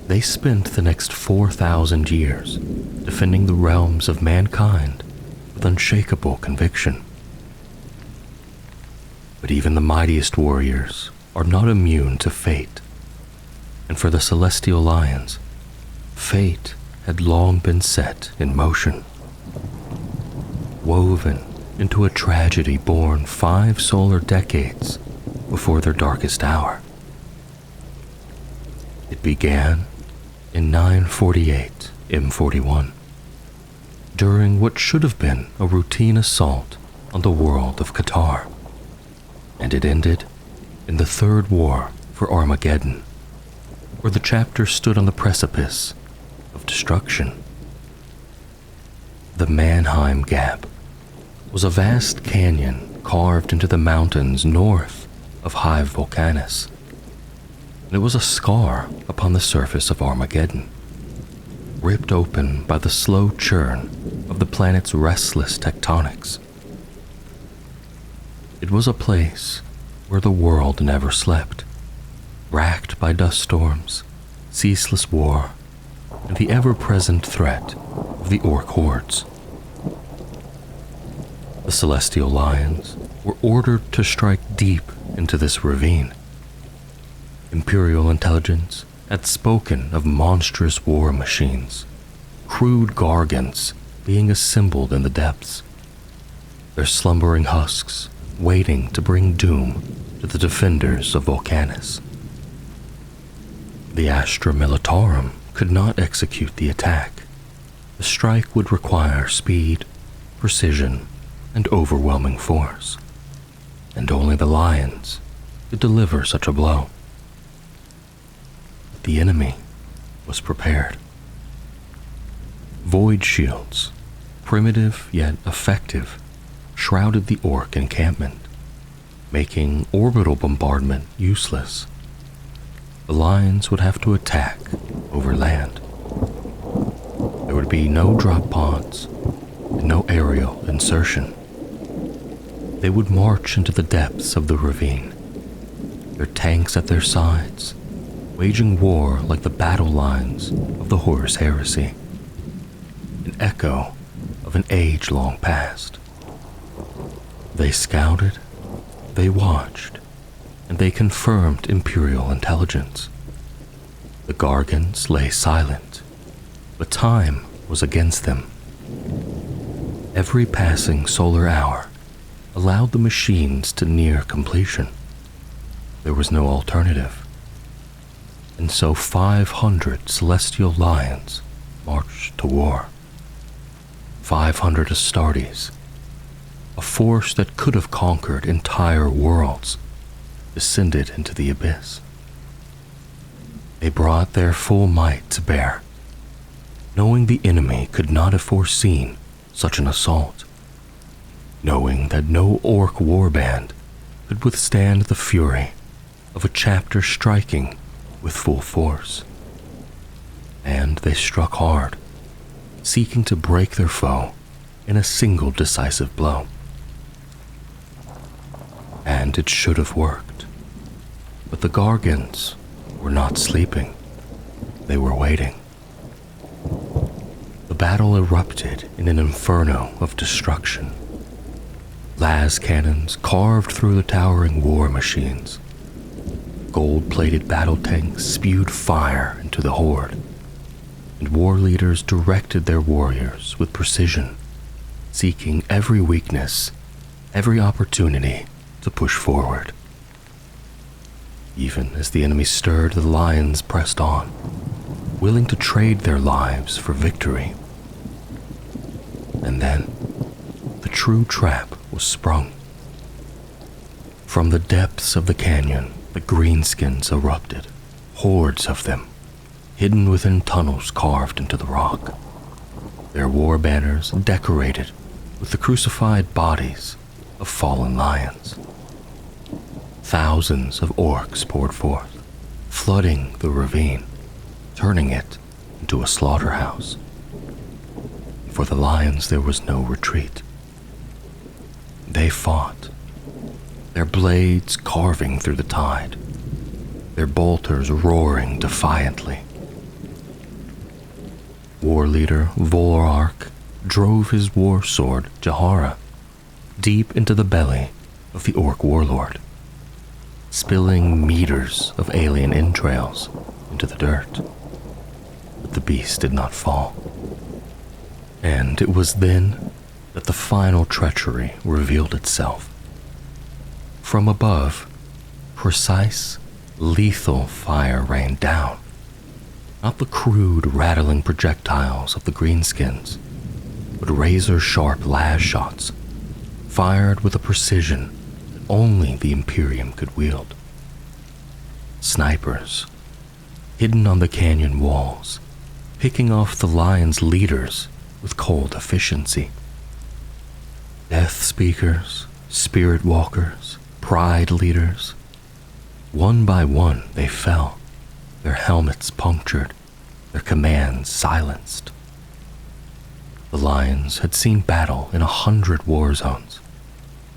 they spent the next 4,000 years defending the realms of mankind with unshakable conviction. But even the mightiest warriors are not immune to fate, and for the Celestial Lions, fate had long been set in motion, woven into a tragedy born 5 solar decades before their darkest hour. It began in 948 M41, during what should have been a routine assault on the world of Qatar, and it ended in the Third War for Armageddon, where the chapter stood on the precipice of destruction. The Mannheim Gap was a vast canyon carved into the mountains north of Hive Volcanis, and it was a scar upon the surface of Armageddon, ripped open by the slow churn of the planet's restless tectonics. It was a place where the world never slept, racked by dust storms, ceaseless war, and the ever-present threat of the Ork hordes. The Celestial Lions were ordered to strike deep into this ravine. Imperial intelligence had spoken of monstrous war machines, crude gargants being assembled in the depths, their slumbering husks waiting to bring doom to the defenders of Volcanis. The Astra Militarum could not execute the attack, The strike would require speed, precision, and overwhelming force, and only the lions could deliver such a blow. The enemy was prepared. Void shields, primitive yet effective, shrouded the Ork encampment, making orbital bombardment useless. The lions would have to attack over land. There would be no drop pods and no aerial insertion. They would march into the depths of the ravine, their tanks at their sides, waging war like the battle lines of the Horus Heresy, an echo of an age-long past. They scouted, they watched, and they confirmed Imperial intelligence. The Gargants lay silent, but time was against them. Every passing solar hour allowed the machines to near completion. There was no alternative. And so 500 celestial lions marched to war. 500 Astartes, a force that could have conquered entire worlds, descended into the abyss. They brought their full might to bear, knowing the enemy could not have foreseen such an assault, knowing that no Ork warband could withstand the fury of a chapter striking with full force. And they struck hard, seeking to break their foe in a single decisive blow. And it should have worked. But the Gargants were not sleeping. They were waiting. The battle erupted in an inferno of destruction. Las cannons carved through the towering war machines. Gold-plated battle tanks spewed fire into the horde, and war leaders directed their warriors with precision, seeking every weakness, every opportunity to push forward. Even as the enemy stirred, the lions pressed on, willing to trade their lives for victory. And then, the true trap was sprung. From the depths of the canyon, the greenskins erupted, hordes of them, hidden within tunnels carved into the rock, their war banners decorated with the crucified bodies of fallen lions. Thousands of orcs poured forth, flooding the ravine, turning it into a slaughterhouse. For the lions there was no retreat. They fought, their blades carving through the tide, their bolters roaring defiantly. War leader Volorark drove his war sword, Jahara, deep into the belly of the Ork warlord, spilling meters of alien entrails into the dirt. But the beast did not fall. And it was then that the final treachery revealed itself. From above, precise, lethal fire rained down. Not the crude, rattling projectiles of the greenskins, but razor-sharp las shots, fired with a precision that only the Imperium could wield. Snipers, hidden on the canyon walls, picking off the lions' leaders with cold efficiency. Death speakers, spirit walkers, pride leaders. One by one they fell, their helmets punctured, their commands silenced. The lions had seen battle in 100 war zones,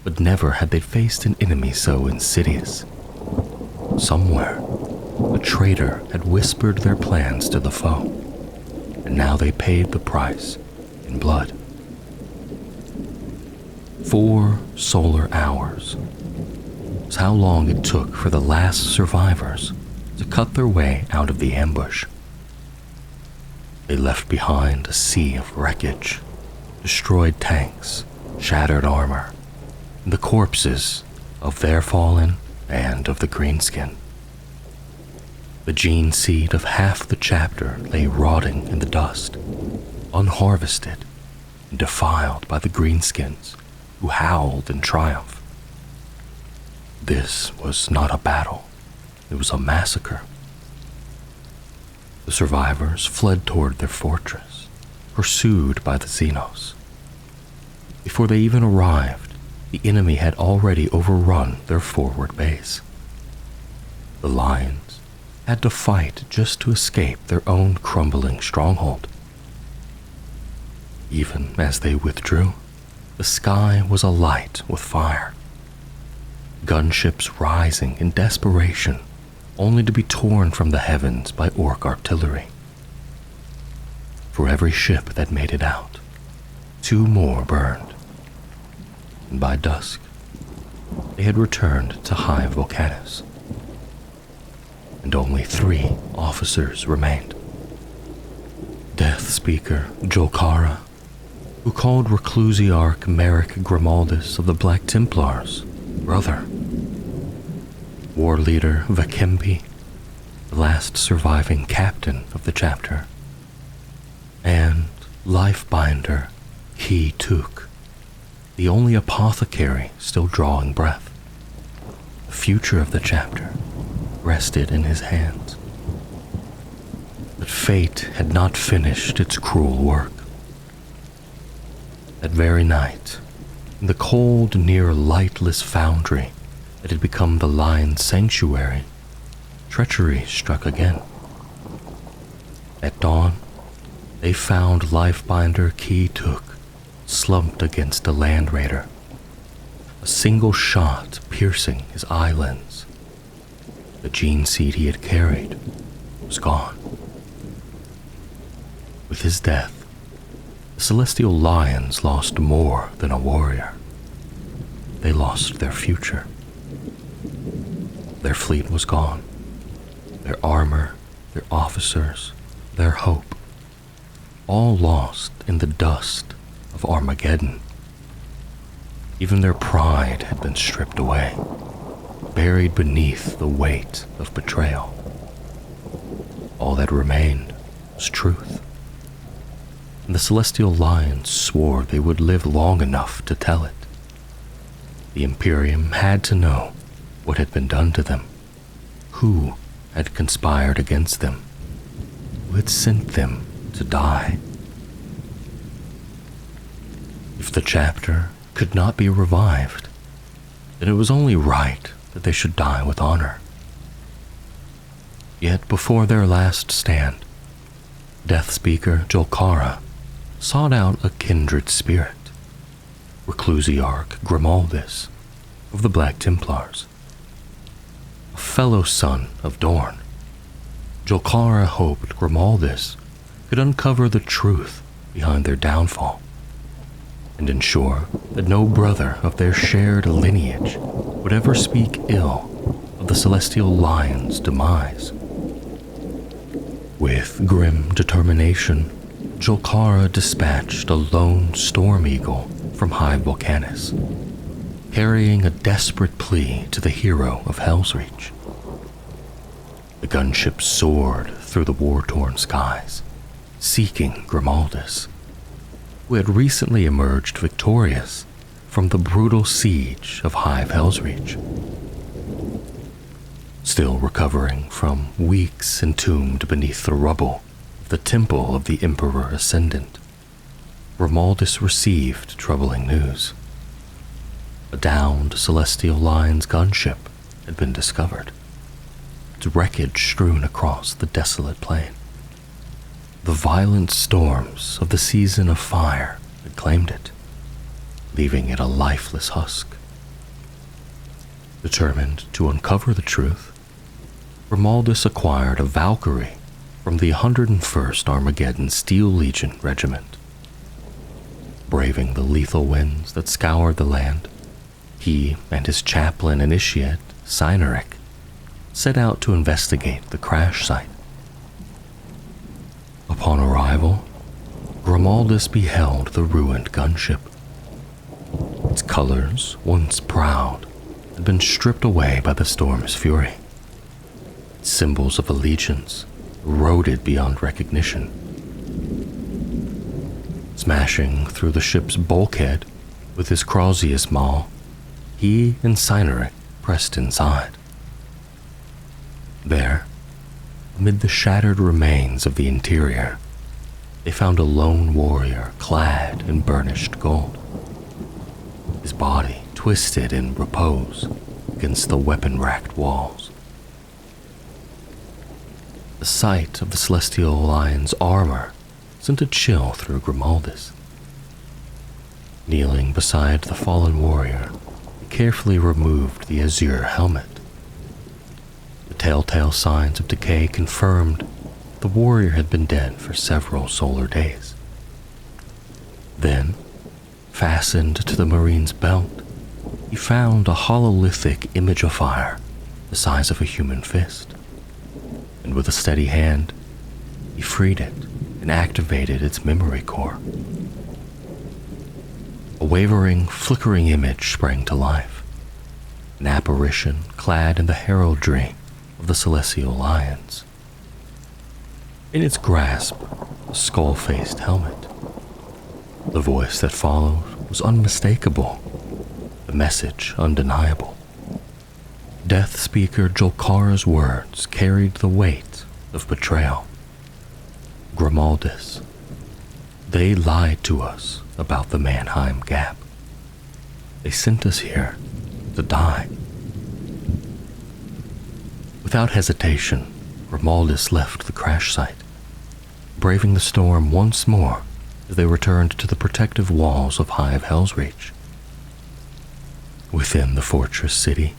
but never had they faced an enemy so insidious. Somewhere, a traitor had whispered their plans to the foe, and now they paid the price in blood. 4 solar hours was how long it took for the last survivors to cut their way out of the ambush. They left behind a sea of wreckage, destroyed tanks, shattered armor, and the corpses of their fallen and of the greenskin. The gene seed of half the chapter lay rotting in the dust, unharvested and defiled by the greenskins who howled in triumph. This was not a battle, it was a massacre. The survivors fled toward their fortress, pursued by the Xenos. Before they even arrived, the enemy had already overrun their forward base. The Lions had to fight just to escape their own crumbling stronghold. Even as they withdrew, the sky was alight with fire. Gunships rising in desperation, only to be torn from the heavens by Ork artillery. For every ship that made it out, 2 more burned. And by dusk, they had returned to High Volcanus. And only 3 officers remained. Death Speaker Jolkara, who called Reclusiarch Merrick Grimaldus of the Black Templars brother. War Leader Vakempi, the last surviving captain of the chapter. And Lifebinder Ki Tuk, the only apothecary still drawing breath. The future of the chapter rested in his hands. But fate had not finished its cruel work. That very night, in the cold near lightless foundry that had become the Lion's sanctuary, treachery struck again. At dawn, they found Lifebinder Ki Tuk slumped against a land raider, a single shot piercing his eye lens. The gene seed he had carried was gone. With his death, the Celestial Lions lost more than a warrior. They lost their future. Their fleet was gone. Their armor, their officers, their hope, all lost in the dust of Armageddon. Even their pride had been stripped away, buried beneath the weight of betrayal. All that remained was truth. And the Celestial Lions swore they would live long enough to tell it. The Imperium had to know what had been done to them, who had conspired against them, who had sent them to die. If the chapter could not be revived, then it was only right that they should die with honor. Yet before their last stand, Death Speaker Jolkara sought out a kindred spirit, Reclusiarch Grimaldus of the Black Templars. A fellow son of Dorn, Jolkara hoped Grimaldus could uncover the truth behind their downfall and ensure that no brother of their shared lineage would ever speak ill of the Celestial Lion's demise. With grim determination, Jolkara dispatched a lone storm eagle from High Volcanus, carrying a desperate plea to the Hero of Helsreach. The gunship soared through the war-torn skies, seeking Grimaldus, who had recently emerged victorious from the brutal siege of High Helsreach. Still recovering from weeks entombed beneath the rubble of the temple of the Emperor Ascendant, Grimaldus received troubling news. A downed Celestial Lion's gunship had been discovered, its wreckage strewn across the desolate plain. The violent storms of the Season of Fire had claimed it, leaving it a lifeless husk. Determined to uncover the truth, Grimaldus acquired a Valkyrie from the 101st Armageddon Steel Legion Regiment. Braving the lethal winds that scoured the land, he and his chaplain initiate, Cynaric, set out to investigate the crash site. Upon arrival, Grimaldus beheld the ruined gunship. Its colors, once proud, had been stripped away by the storm's fury. Its symbols of allegiance eroded beyond recognition. Smashing through the ship's bulkhead with his Crozius maul, he and Cyneric pressed inside. There, amid the shattered remains of the interior, they found a lone warrior clad in burnished gold, his body twisted in repose against the weapon-racked walls. The sight of the Celestial Lion's armor sent a chill through Grimaldus. Kneeling beside the fallen warrior, he carefully removed the azure helmet. The telltale signs of decay confirmed the warrior had been dead for several solar days. Then, fastened to the Marine's belt, he found a hololithic imagifier the size of a human fist, and with a steady hand, he freed it and activated its memory core. A wavering, flickering image sprang to life, an apparition clad in the heraldry of the Celestial Lions. In its grasp, a skull-faced helmet. The voice that followed was unmistakable, the message undeniable. Death Speaker Jolkara's words carried the weight of betrayal. Grimaldus, they lied to us about the Mannheim Gap. They sent us here to die. Without hesitation, Grimaldus left the crash site, braving the storm once more as they returned to the protective walls of Hero of Helsreach. Within the fortress city,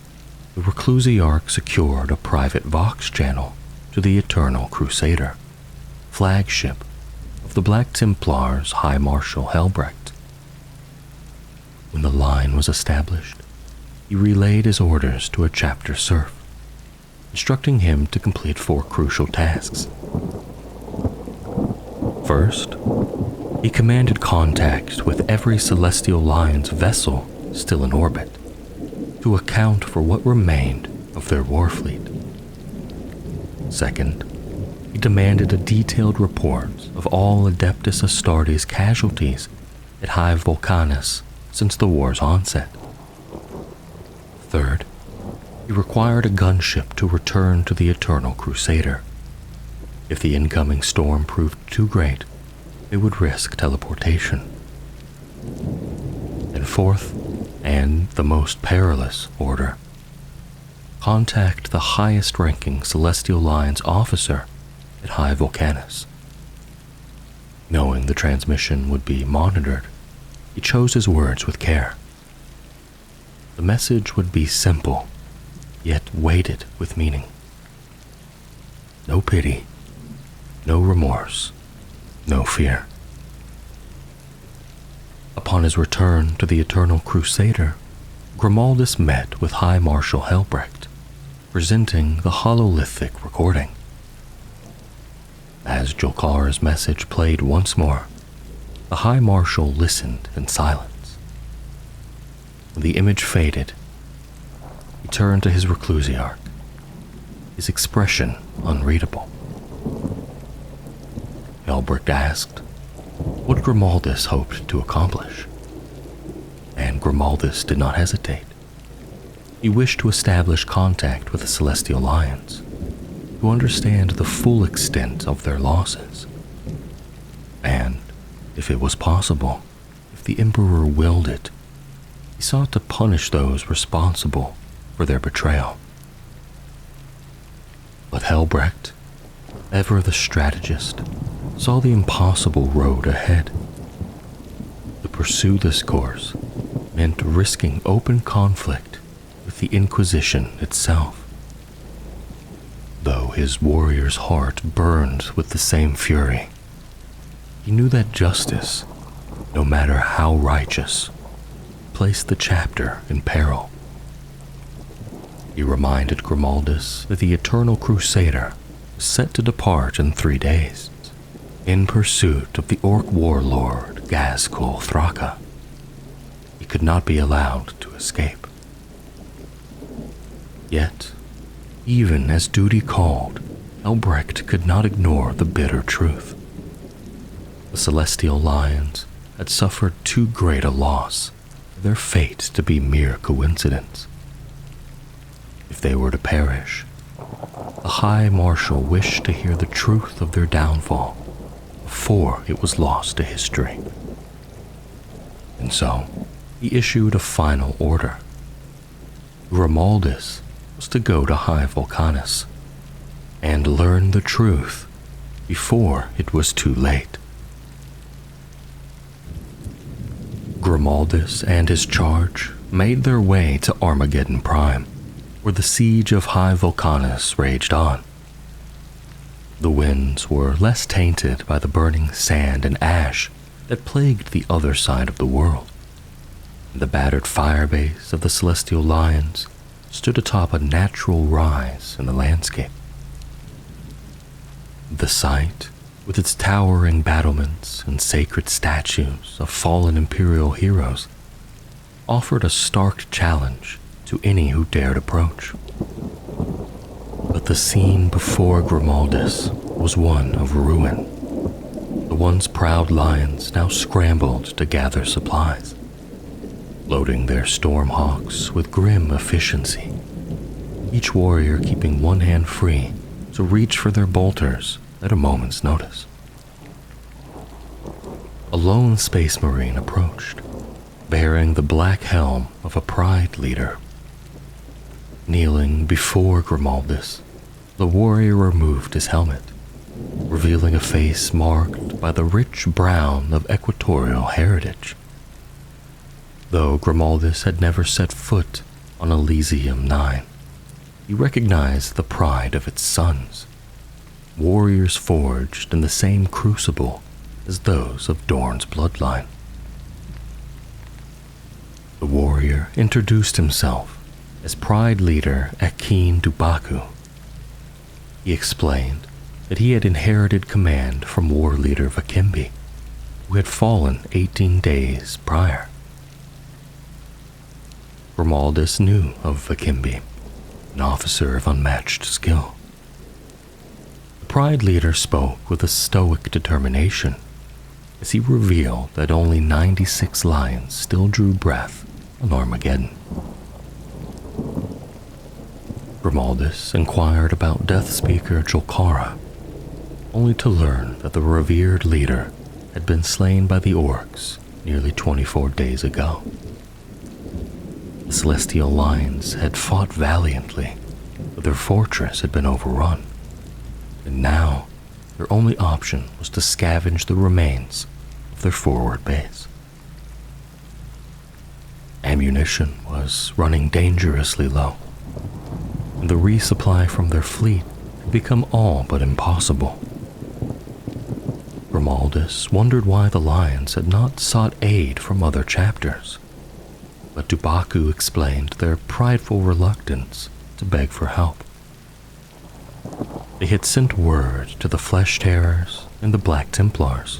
the Reclusiarch secured a private Vox channel to the Eternal Crusader, flagship of the Black Templars High Marshal Helbrecht. When the line was established, he relayed his orders to a chapter serf, instructing him to complete 4 crucial tasks. First, he commanded contact with every Celestial Lion's vessel still in orbit to account for what remained of their warfleet. Second, he demanded a detailed report of all Adeptus Astartes casualties at Hive Volcanus since the war's onset. Third, he required a gunship to return to the Eternal Crusader. If the incoming storm proved too great, they would risk teleportation. And fourth, and the most perilous order, contact the highest-ranking Celestial Lion's officer at High Volcanus. Knowing the transmission would be monitored, he chose his words with care. The message would be simple, yet weighted with meaning. No pity, no remorse, no fear. Upon his return to the Eternal Crusader, Grimaldus met with High Marshal Helbrecht, presenting the hololithic recording. As Jolkara's message played once more, the High Marshal listened in silence. When the image faded, he turned to his Reclusiarch, his expression unreadable. Helbrecht asked what Grimaldus hoped to accomplish, and Grimaldus did not hesitate. He wished to establish contact with the Celestial Lions, to understand the full extent of their losses, and, if it was possible, if the Emperor willed it, he sought to punish those responsible for their betrayal. But Helbrecht, ever the strategist, saw the impossible road ahead. To pursue this course meant risking open conflict with the Inquisition itself. Though his warrior's heart burned with the same fury, he knew that justice, no matter how righteous, placed the chapter in peril. He reminded Grimaldus that the Eternal Crusader was set to depart in 3 days, in pursuit of the Ork warlord Ghazghkull Thraka. He could not be allowed to escape. Yet, even as duty called, Helbrecht could not ignore the bitter truth. The Celestial Lions had suffered too great a loss for their fate to be mere coincidence. If they were to perish, the High Marshal wished to hear the truth of their downfall before it was lost to history. And so, he issued a final order. Grimaldus was to go to High Vulcanus and learn the truth before it was too late. Grimaldus and his charge made their way to Armageddon Prime, where the siege of High Vulcanus raged on. The winds were less tainted by the burning sand and ash that plagued the other side of the world. The battered firebase of the Celestial Lions stood atop a natural rise in the landscape. The site, with its towering battlements and sacred statues of fallen Imperial heroes, offered a stark challenge to any who dared approach. But the scene before Grimaldus was one of ruin. The once proud lions now scrambled to gather supplies, loading their Stormhawks with grim efficiency, each warrior keeping one hand free to reach for their bolters at a moment's notice. A lone Space Marine approached, bearing the black helm of a Pride leader. Kneeling before Grimaldus, the warrior removed his helmet, revealing a face marked by the rich brown of equatorial heritage. Though Grimaldus had never set foot on Elysium 9, he recognized the pride of its sons, warriors forged in the same crucible as those of Dorn's bloodline. The warrior introduced himself as Pride leader Akin Dubaku. He explained that he had inherited command from war leader Vakimbi, who had fallen 18 days prior. Grimaldus knew of Vakimbi, an officer of unmatched skill. The Pride leader spoke with a stoic determination as he revealed that only 96 lions still drew breath on Armageddon. Grimaldus inquired about Death Speaker Jolkara, only to learn that the revered leader had been slain by the Orks nearly 24 days ago. The Celestial Lions had fought valiantly, but their fortress had been overrun, and now their only option was to scavenge the remains of their forward base. Ammunition was running dangerously low, and the resupply from their fleet had become all but impossible. Grimaldus wondered why the lions had not sought aid from other chapters, but Dubaku explained their prideful reluctance to beg for help. They had sent word to the Flesh Terrors and the Black Templars,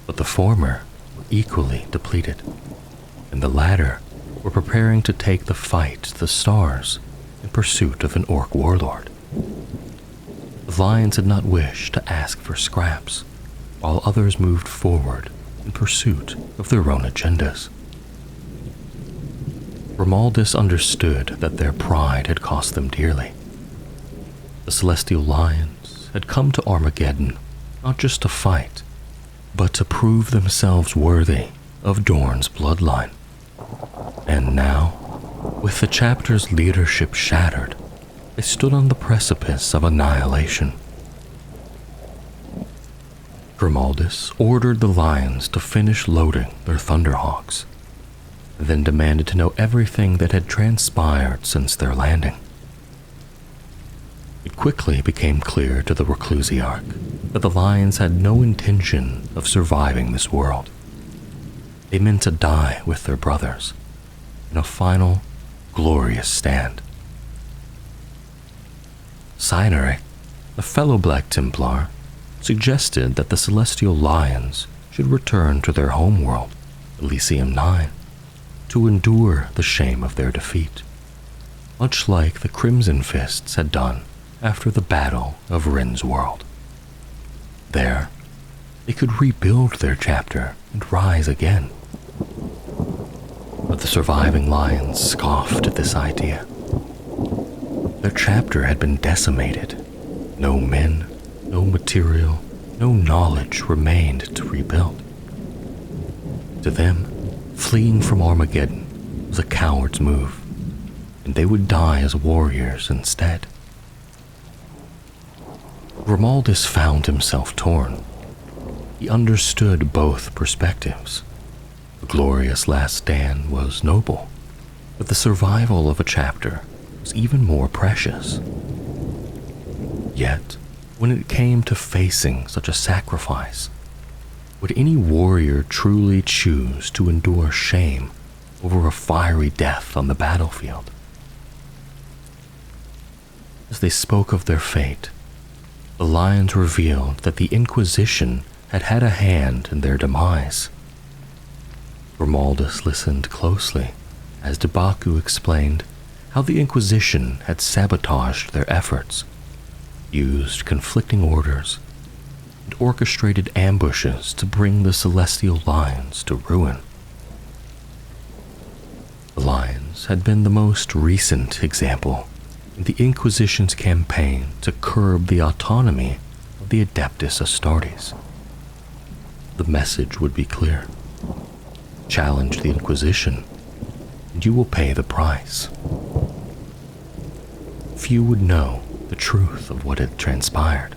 but the former were equally depleted, and the latter were preparing to take the fight to the stars in pursuit of an Ork warlord. The lions had not wished to ask for scraps, while others moved forward in pursuit of their own agendas. Grimaldus understood that their pride had cost them dearly. The Celestial Lions had come to Armageddon not just to fight, but to prove themselves worthy of Dorn's bloodline. And now, with the chapter's leadership shattered, they stood on the precipice of annihilation. Grimaldus ordered the lions to finish loading their Thunderhawks, then demanded to know everything that had transpired since their landing. It quickly became clear to the Reclusiarch that the lions had no intention of surviving this world. They meant to die with their brothers in a final, glorious stand. Cynaric, a fellow Black Templar, suggested that the Celestial Lions should return to their homeworld, Elysium 9, to endure the shame of their defeat, much like the Crimson Fists had done after the Battle of Rin's World. There, they could rebuild their chapter and rise again. But the surviving lions scoffed at this idea. Their chapter had been decimated. No men, no material, no knowledge remained to rebuild. To them, fleeing from Armageddon was a coward's move, and they would die as warriors instead. Grimaldus found himself torn. He understood both perspectives. The glorious last stand was noble, but the survival of a chapter was even more precious. Yet, when it came to facing such a sacrifice, would any warrior truly choose to endure shame over a fiery death on the battlefield? As they spoke of their fate, the lions revealed that the Inquisition had had a hand in their demise. Grimaldus listened closely as Ghazghkull explained how the Inquisition had sabotaged their efforts, used conflicting orders, and orchestrated ambushes to bring the Celestial Lions to ruin. The Lions had been the most recent example in the Inquisition's campaign to curb the autonomy of the Adeptus Astartes. The message would be clear. Challenge the Inquisition, and you will pay the price. Few would know the truth of what had transpired,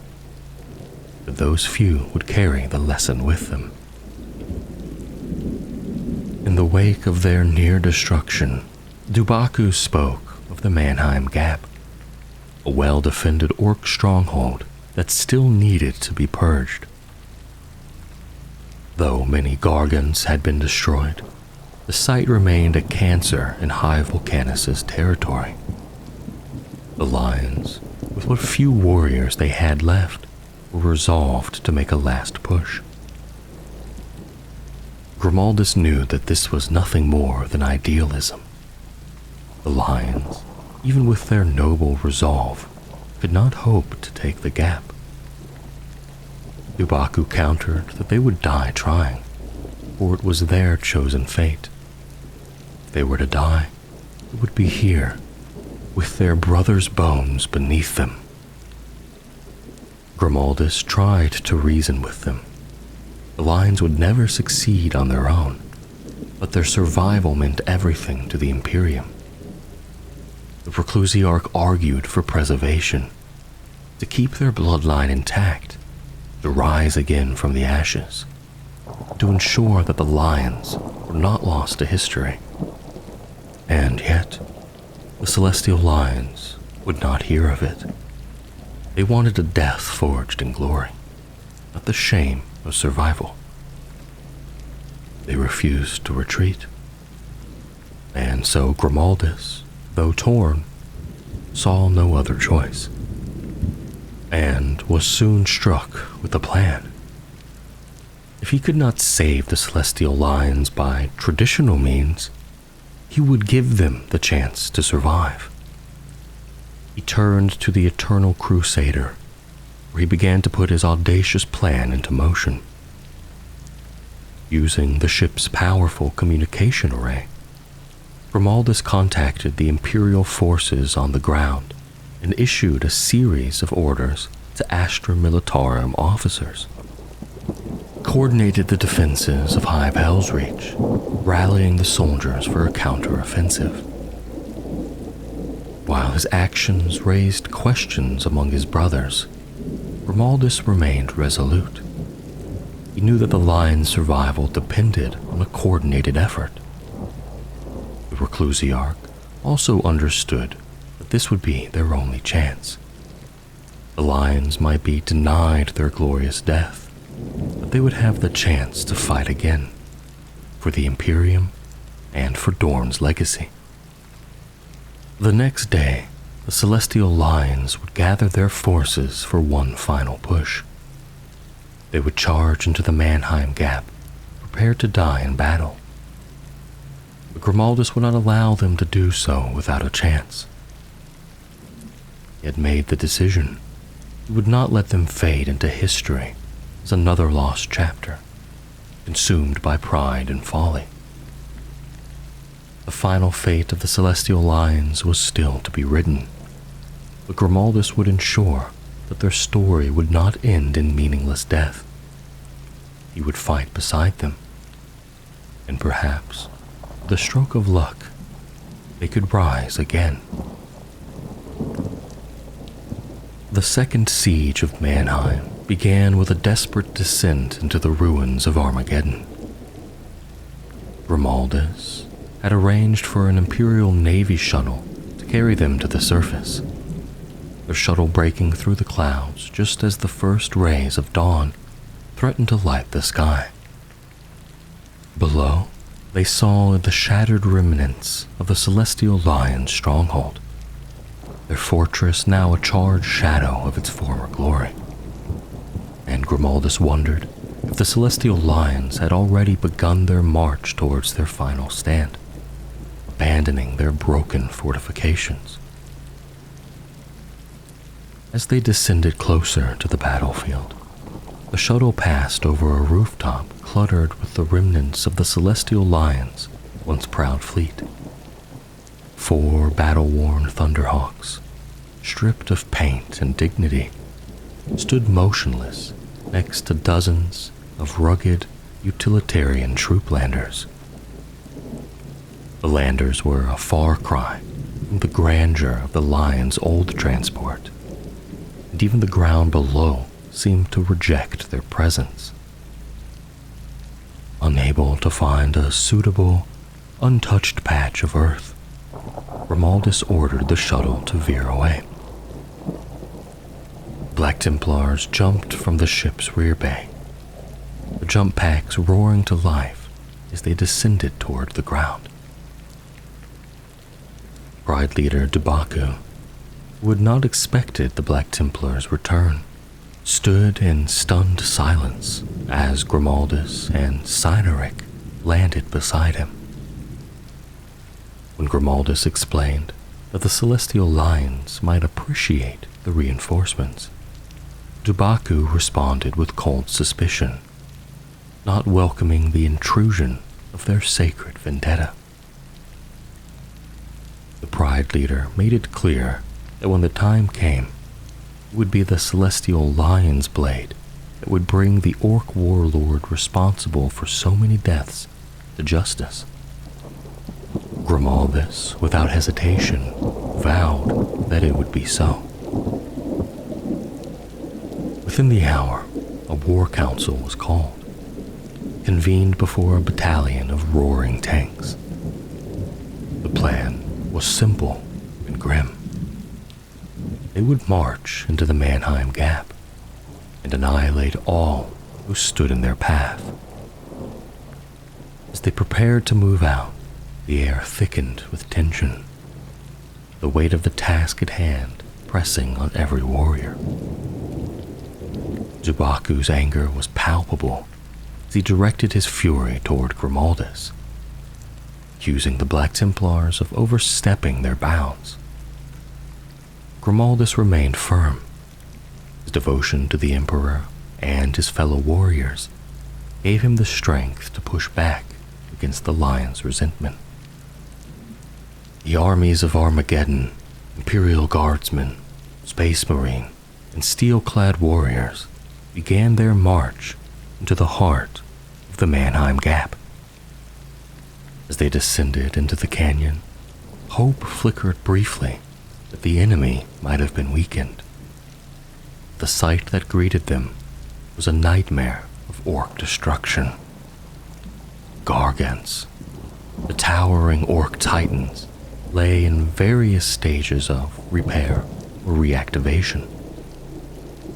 but those few would carry the lesson with them. In the wake of their near destruction, Ghazghkull spoke of the Mannheim Gap, a well-defended Ork stronghold that still needed to be purged. Though many Gargants had been destroyed, the site remained a cancer in High Volcanus' territory. The Lions, with what few warriors they had left, were resolved to make a last push. Grimaldus knew that this was nothing more than idealism. The Lions, even with their noble resolve, could not hope to take the gap. Ghazghkull countered that they would die trying, for it was their chosen fate. If they were to die, it would be here, with their brothers' bones beneath them. Grimaldus tried to reason with them. The Lions would never succeed on their own, but their survival meant everything to the Imperium. The Reclusiarch argued for preservation, to keep their bloodline intact, to rise again from the ashes, to ensure that the Lions were not lost to history. And yet, the Celestial Lions would not hear of it. They wanted a death forged in glory, not the shame of survival. They refused to retreat. And so Grimaldus, though torn, saw no other choice, and was soon struck with a plan. If he could not save the Celestial Lions by traditional means, he would give them the chance to survive. He turned to the Eternal Crusader, where he began to put his audacious plan into motion. Using the ship's powerful communication array, Grimaldus contacted the Imperial forces on the ground and issued a series of orders to Astra Militarum officers. Coordinated the defenses of High Helsreach, rallying the soldiers for a counter-offensive. While his actions raised questions among his brothers, Grimaldus remained resolute. He knew that the Lions' survival depended on a coordinated effort. The Reclusiarch also understood that this would be their only chance. The Lions might be denied their glorious death, but they would have the chance to fight again, for the Imperium and for Dorn's legacy. The next day, the Celestial Lions would gather their forces for one final push. They would charge into the Mannheim Gap, prepared to die in battle. But Grimaldus would not allow them to do so without a chance. He had made the decision. He would not let them fade into history as another lost chapter. consumed by pride and folly. The final fate of the Celestial Lions was still to be written, but Grimaldus would ensure that their story would not end in meaningless death. He would fight beside them, and perhaps, with a stroke of luck, they could rise again. The second siege of Mannheim began with a desperate descent into the ruins of Armageddon. Grimaldus had arranged for an Imperial Navy shuttle to carry them to the surface, their shuttle breaking through the clouds just as the first rays of dawn threatened to light the sky. Below, they saw the shattered remnants of the Celestial Lions' stronghold, their fortress now a charred shadow of its former glory. And Grimaldus wondered if the Celestial Lions had already begun their march towards their final stand, abandoning their broken fortifications. As they descended closer to the battlefield, the shuttle passed over a rooftop cluttered with the remnants of the Celestial Lions' once proud fleet. 4 battle-worn Thunderhawks, stripped of paint and dignity, stood motionless next to dozens of rugged, utilitarian trooplanders. The landers were a far cry from the grandeur of the Lions' old transport, and even the ground below seemed to reject their presence. Unable to find a suitable, untouched patch of earth, Grimaldus ordered the shuttle to veer away. Black Templars jumped from the ship's rear bay, the jump packs roaring to life as they descended toward the ground. Pride leader Ghazghkull, who had not expected the Black Templars' return, stood in stunned silence as Grimaldus and Cynaric landed beside him. When Grimaldus explained that the Celestial Lions might appreciate the reinforcements, Ghazghkull responded with cold suspicion, not welcoming the intrusion of their sacred vendetta. The Pride leader made it clear that when the time came, it would be the Celestial Lion's blade that would bring the Ork warlord responsible for so many deaths to justice. Grimaldus, without hesitation, vowed that it would be so. Within the hour, a war council was called, convened before a battalion of roaring tanks. The plan was simple and grim. They would march into the Mannheim Gap and annihilate all who stood in their path. As they prepared to move out, the air thickened with tension, the weight of the task at hand pressing on every warrior. Ghazghkull's anger was palpable as he directed his fury toward Grimaldus, accusing the Black Templars of overstepping their bounds. Grimaldus remained firm. His devotion to the Emperor and his fellow warriors gave him the strength to push back against the Lions' resentment. The armies of Armageddon, Imperial Guardsmen, Space Marine, and steel-clad warriors began their march into the heart of the Mannheim Gap. As they descended into the canyon, hope flickered briefly that the enemy might have been weakened. The sight that greeted them was a nightmare of Ork destruction. Gargants, the towering Ork titans, lay in various stages of repair or reactivation,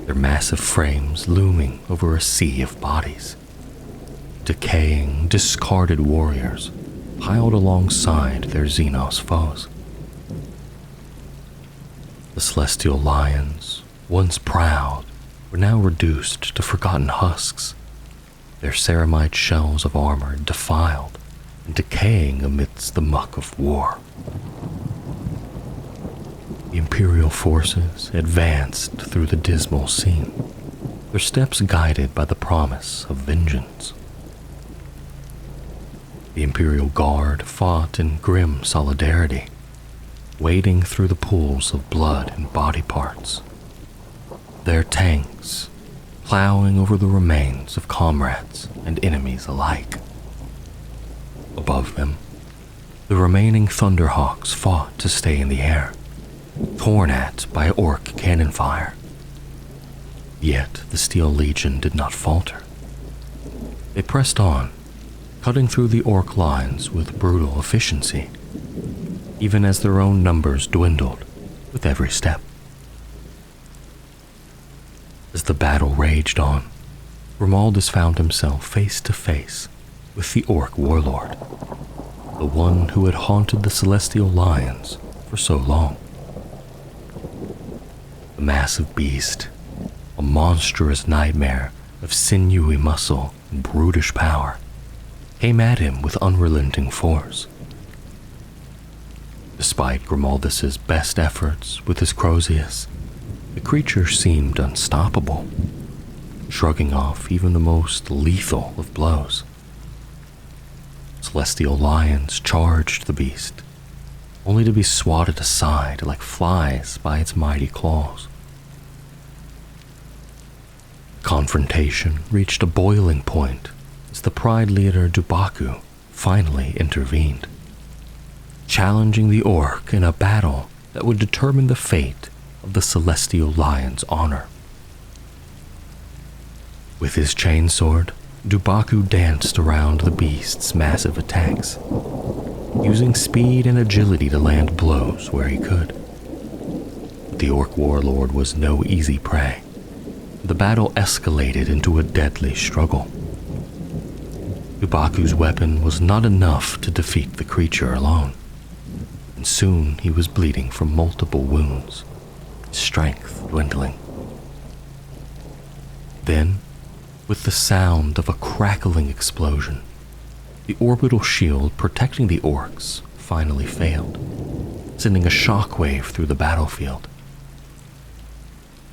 their massive frames looming over a sea of bodies. Decaying, discarded warriors piled alongside their Xenos foes. The Celestial Lions, once proud, were now reduced to forgotten husks, their ceramite shells of armor defiled and decaying amidst the muck of war. The Imperial forces advanced through the dismal scene, their steps guided by the promise of vengeance. The Imperial Guard fought in grim solidarity, wading through the pools of blood and body parts. Their tanks plowing over the remains of comrades and enemies alike. Above them, the remaining Thunderhawks fought to stay in the air, torn at by Ork cannon fire. Yet the Steel Legion did not falter. They pressed on, cutting through the Ork lines with brutal efficiency, even as their own numbers dwindled with every step. As the battle raged on, Grimaldus found himself face to face with the Ork warlord, the one who had haunted the Celestial Lions for so long. The massive beast, a monstrous nightmare of sinewy muscle and brutish power, came at him with unrelenting force. Despite Grimaldus's best efforts with his Crozius, the creature seemed unstoppable, shrugging off even the most lethal of blows. Celestial Lions charged the beast, only to be swatted aside like flies by its mighty claws. Confrontation reached a boiling point as the Pride leader Ghazghkull finally intervened, challenging the Ork in a battle that would determine the fate of the Celestial Lion's honor. With his chainsword, Ghazghkull danced around the beast's massive attacks, using speed and agility to land blows where he could. But the Ork warlord was no easy prey. The battle escalated into a deadly struggle. Ghazghkull's weapon was not enough to defeat the creature alone, and soon he was bleeding from multiple wounds, his strength dwindling. Then, with the sound of a crackling explosion, the orbital shield protecting the Orks finally failed, sending a shockwave through the battlefield.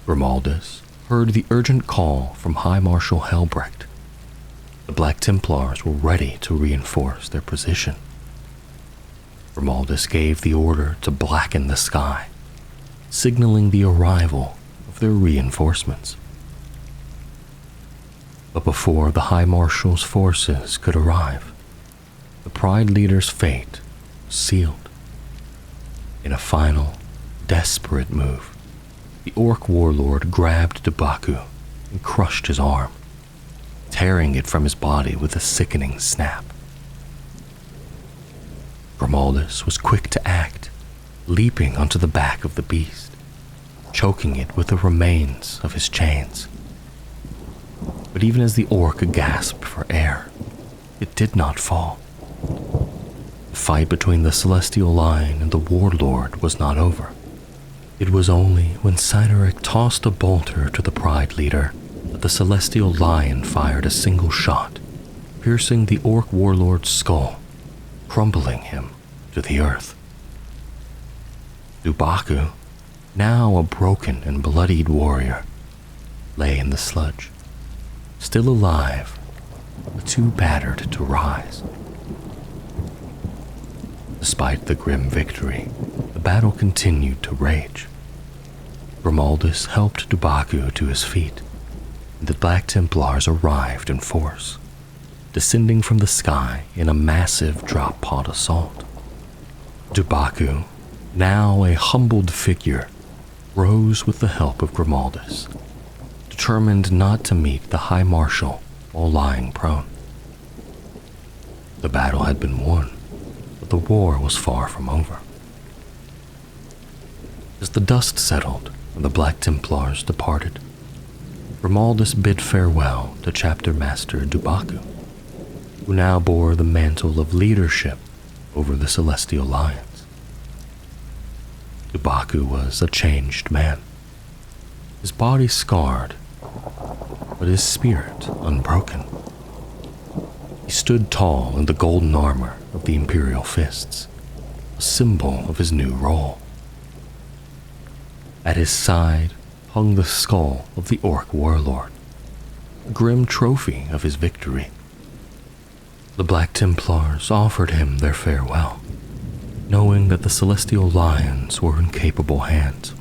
Grimaldus heard the urgent call from High Marshal Helbrecht. The Black Templars were ready to reinforce their position. Grimaldus gave the order to blacken the sky, signaling the arrival of their reinforcements. But before the High Marshal's forces could arrive, the Pride leader's fate was sealed. In a final, desperate move, the Ork warlord grabbed Ghazghkull and crushed his arm, tearing it from his body with a sickening snap. Grimaldus was quick to act, leaping onto the back of the beast, choking it with the remains of his chains. But even as the Ork gasped for air, it did not fall. The fight between the Celestial Lion and the warlord was not over. It was only when Cyneric tossed a bolter to the Pride leader that the Celestial Lion fired a single shot, piercing the Ork warlord's skull, crumbling him to the earth. Ghazghkull, now a broken and bloodied warrior, lay in the sludge, still alive, but too battered to rise. Despite the grim victory, the battle continued to rage. Grimaldus helped Ghazghkull to his feet, and the Black Templars arrived in force, descending from the sky in a massive drop-pod assault. Ghazghkull, now a humbled figure, rose with the help of Grimaldus, determined not to meet the High Marshal while lying prone. The battle had been won, but the war was far from over. As the dust settled and the Black Templars departed, Grimaldus bid farewell to Chapter Master Ghazghkull, who now bore the mantle of leadership over the Celestial Lions. Ghazghkull was a changed man, his body scarred, but his spirit unbroken. He stood tall in the golden armor of the Imperial Fists, a symbol of his new role. At his side hung the skull of the Ork warlord, a grim trophy of his victory. The Black Templars offered him their farewell, knowing that the Celestial Lions were in capable hands.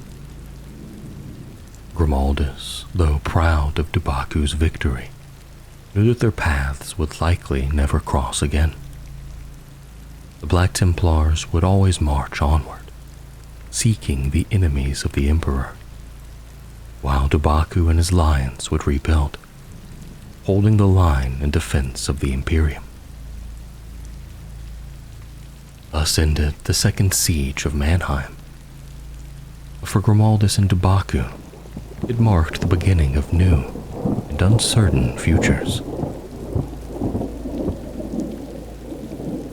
Grimaldus, though proud of Dubaku's victory, knew that their paths would likely never cross again. The Black Templars would always march onward, seeking the enemies of the Emperor, while Dubaku and his lions would rebuild, holding the line in defense of the Imperium. Thus ended the second siege of Mannheim. But for Grimaldus and Dubaku, it marked the beginning of new and uncertain futures.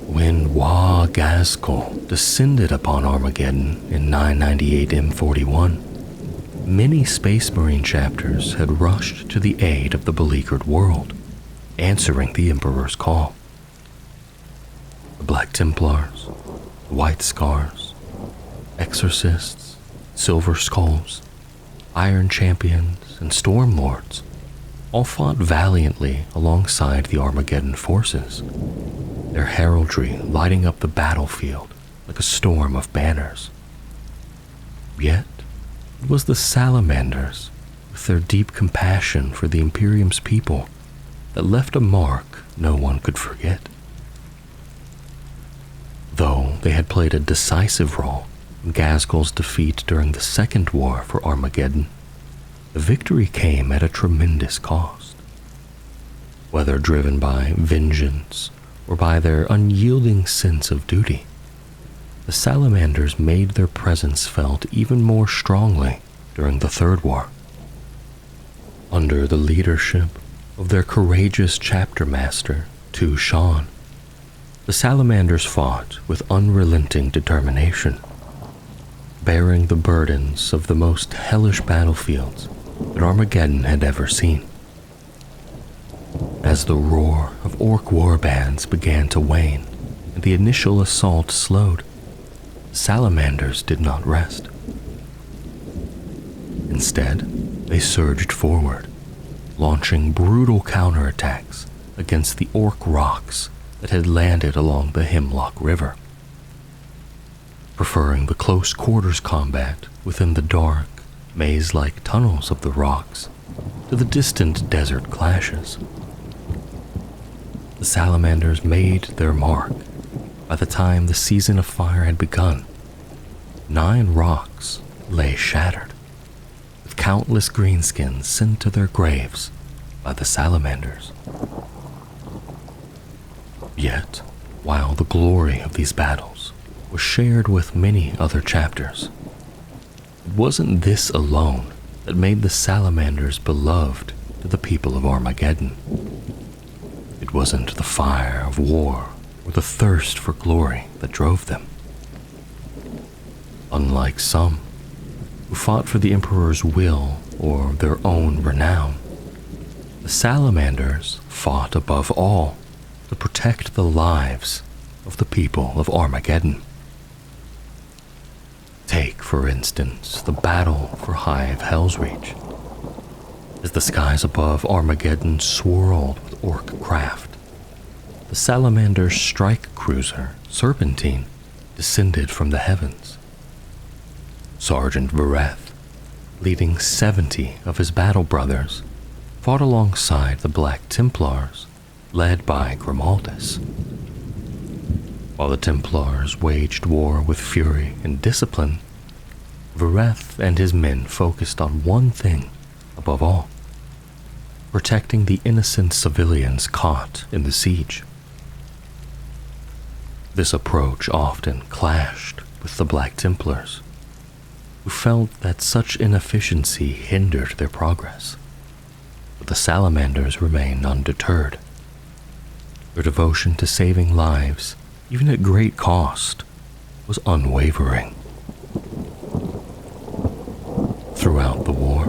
When WAAAGH Ghazghkull descended upon Armageddon in 998 M41, many Space Marine chapters had rushed to the aid of the beleaguered world, answering the Emperor's call. The Black Templars, the White Scars, Exorcists, Silver Skulls, Iron Champions, and Storm Lords all fought valiantly alongside the Armageddon forces, their heraldry lighting up the battlefield like a storm of banners. Yet, it was the Salamanders, with their deep compassion for the Imperium's people, that left a mark no one could forget. Though they had played a decisive role in Ghazghkull's defeat during the Second War for Armageddon, the victory came at a tremendous cost. Whether driven by vengeance or by their unyielding sense of duty, the Salamanders made their presence felt even more strongly during the Third War. Under the leadership of their courageous chapter master, Tu Shan, the Salamanders fought with unrelenting determination, bearing the burdens of the most hellish battlefields that Armageddon had ever seen. As the roar of Ork war bands began to wane and the initial assault slowed, the Salamanders did not rest. Instead, they surged forward, launching brutal counterattacks against the Ork rocks that had landed along the Hemlock River. Preferring the close quarters combat within the dark, maze-like tunnels of the rocks to the distant desert clashes, the Salamanders made their mark. By the time the season of fire had begun, 9 rocks lay shattered, with countless greenskins sent to their graves by the Salamanders. Yet, while the glory of these battles was shared with many other chapters, it wasn't this alone that made the Salamanders beloved to the people of Armageddon. It wasn't the fire of war or the thirst for glory that drove them. Unlike some, who fought for the Emperor's will or their own renown, the Salamanders fought above all to protect the lives of the people of Armageddon. Take, for instance, the battle for Hero of Helsreach. As the skies above Armageddon swirled with Ork craft, the Salamander's strike cruiser, Serpentine, descended from the heavens. Sergeant Vareth, leading 70 of his battle brothers, fought alongside the Black Templars, led by Grimaldus. While the Templars waged war with fury and discipline, Vareth and his men focused on one thing above all: protecting the innocent civilians caught in the siege. This approach often clashed with the Black Templars, who felt that such inefficiency hindered their progress. But the Salamanders remained undeterred. Their devotion to saving lives, even at great cost, was unwavering. Throughout the war,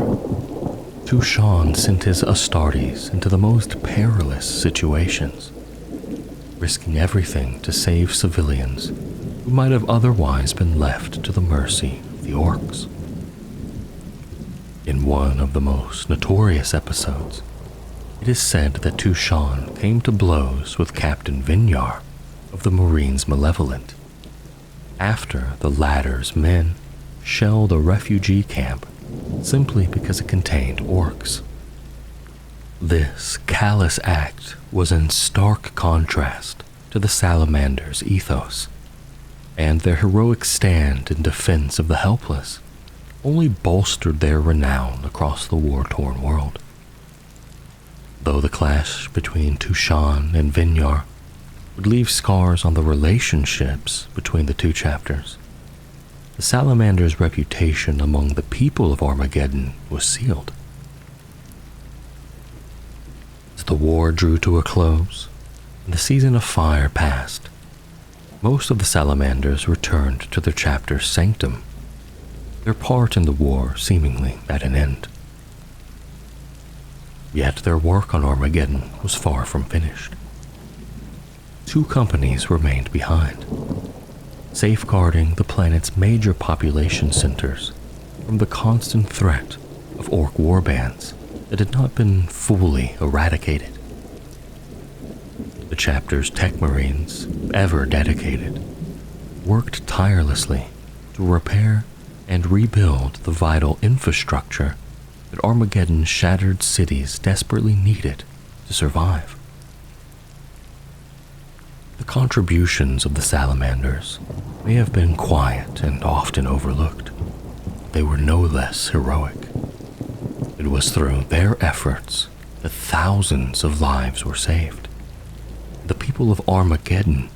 Tu Shan sent his Astartes into the most perilous situations, risking everything to save civilians who might have otherwise been left to the mercy of the Orks. In one of the most notorious episodes, It is said that Tushan came to blows with Captain Vinyar of the Marines Malevolent after the latter's men shelled a refugee camp simply because it contained orcs. This callous act was in stark contrast to the Salamanders' ethos, and their heroic stand in defense of the helpless only bolstered their renown across the war-torn world. Though the clash between Tushan and Vinyar would leave scars on the relationships between the two chapters, the Salamander's reputation among the people of Armageddon was sealed. As the war drew to a close and the season of fire passed, most of the Salamanders returned to their chapter's sanctum, their part in the war seemingly at an end. Yet their work on Armageddon was far from finished. 2 companies remained behind, safeguarding the planet's major population centers from the constant threat of Ork warbands that had not been fully eradicated. The chapter's tech marines, ever dedicated, worked tirelessly to repair and rebuild the vital infrastructure that Armageddon's shattered cities desperately needed to survive. The contributions of the Salamanders may have been quiet and often overlooked. They were no less heroic. It was through their efforts that thousands of lives were saved. The people of Armageddon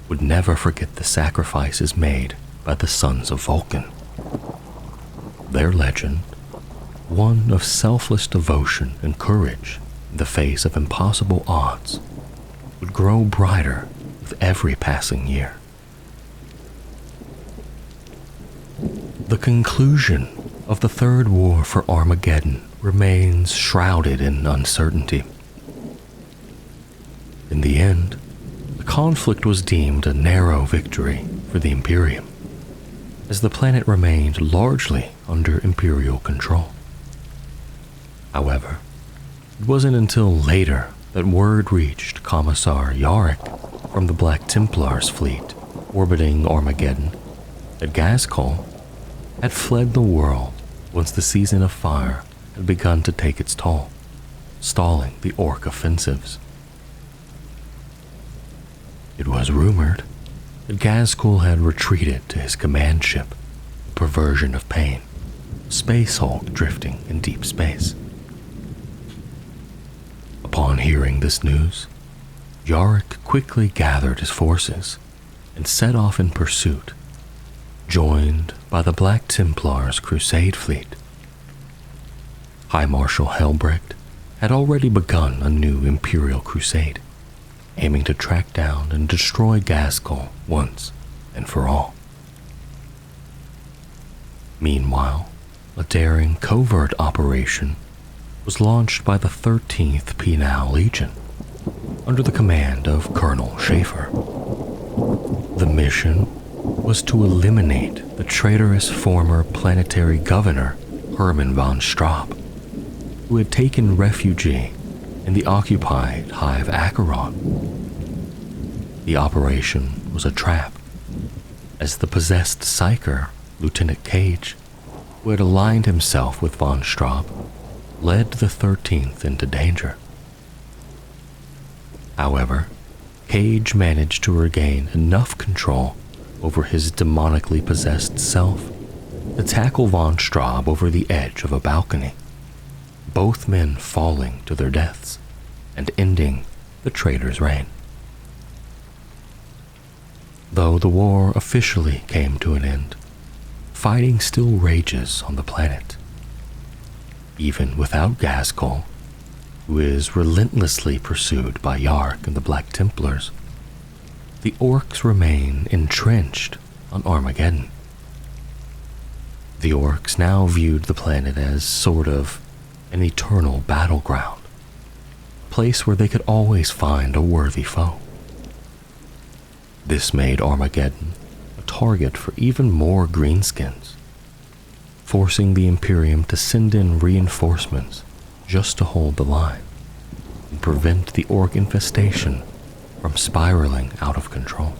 would never forget the sacrifices made by the sons of Vulcan. Their legend, one of selfless devotion and courage in the face of impossible odds, would grow brighter with every passing year. The conclusion of the Third War for Armageddon remains shrouded in uncertainty. In the end, the conflict was deemed a narrow victory for the Imperium, as the planet remained largely under Imperial control. However, it wasn't until later that word reached Commissar Yarrick from the Black Templars fleet orbiting Armageddon that Ghazghkull had fled the world once the season of fire had begun to take its toll, stalling the Ork offensives. It was rumored that Ghazghkull had retreated to his command ship, a perversion of pain, Space Hulk drifting in deep space. Upon hearing this news, Yarrick quickly gathered his forces and set off in pursuit, joined by the Black Templars' crusade fleet. High Marshal Helbrecht had already begun a new Imperial crusade, aiming to track down and destroy Ghazghkull once and for all. Meanwhile, a daring covert operation was launched by the 13th Penal Legion, under the command of Colonel Schaefer. The mission was to eliminate the traitorous former planetary governor Hermann von Straub, who had taken refuge in the occupied Hive Acheron. The operation was a trap, as the possessed psyker, Lieutenant Cage, who had aligned himself with von Straub, led the 13th into danger. However, Cage managed to regain enough control over his demonically possessed self to tackle von Straub over the edge of a balcony, both men falling to their deaths and ending the traitor's reign. Though the war officially came to an end, fighting still rages on the planet. Even without Ghazghkull, who is relentlessly pursued by Yarrick and the Black Templars, the Orks remain entrenched on Armageddon. The Orks now viewed the planet as sort of an eternal battleground, a place where they could always find a worthy foe. This made Armageddon a target for even more greenskins, forcing the Imperium to send in reinforcements just to hold the line. and prevent the Ork infestation from spiraling out of control.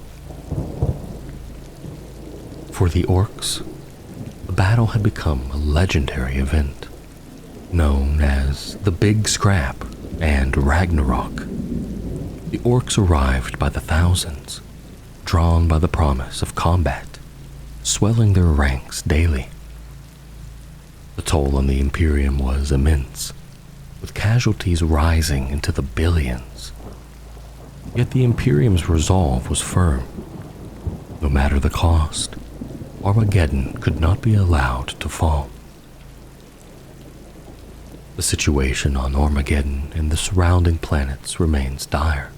For the Orks, the battle had become a legendary event, known as the Big Scrap and Ragnarok. The Orks arrived by the thousands, drawn by the promise of combat, swelling their ranks daily. The toll on the Imperium was immense, with casualties rising into the billions. Yet the Imperium's resolve was firm. No matter the cost, Armageddon could not be allowed to fall. The situation on Armageddon and the surrounding planets remains dire.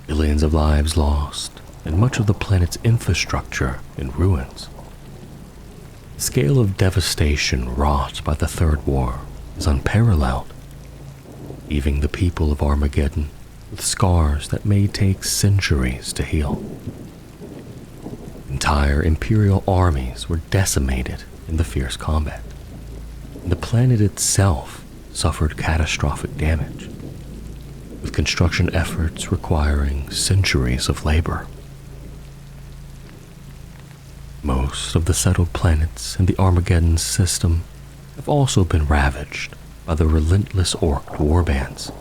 Billions of lives lost, and much of the planet's infrastructure in ruins. The scale of devastation wrought by the Third War is unparalleled, leaving the people of Armageddon with scars that may take centuries to heal. Entire Imperial armies were decimated in the fierce combat, and the planet itself suffered catastrophic damage, with construction efforts requiring centuries of labor. Most of the settled planets in the Armageddon system have also been ravaged by the relentless Ork warbands,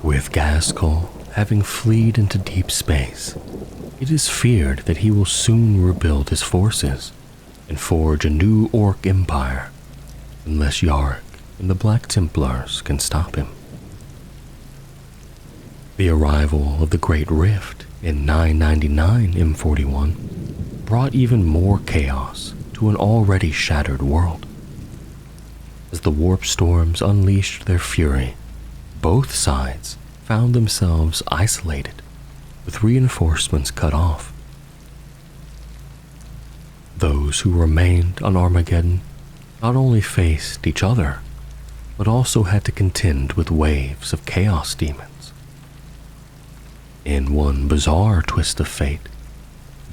with Ghazghkull having fled into deep space. It is feared that he will soon rebuild his forces and forge a new Ork empire, unless Yarrick and the Black Templars can stop him. The arrival of the Great Rift in 999 M41 brought even more chaos to an already shattered world. As the warp storms unleashed their fury, both sides found themselves isolated, with reinforcements cut off. Those who remained on Armageddon not only faced each other, but also had to contend with waves of chaos demons. In one bizarre twist of fate,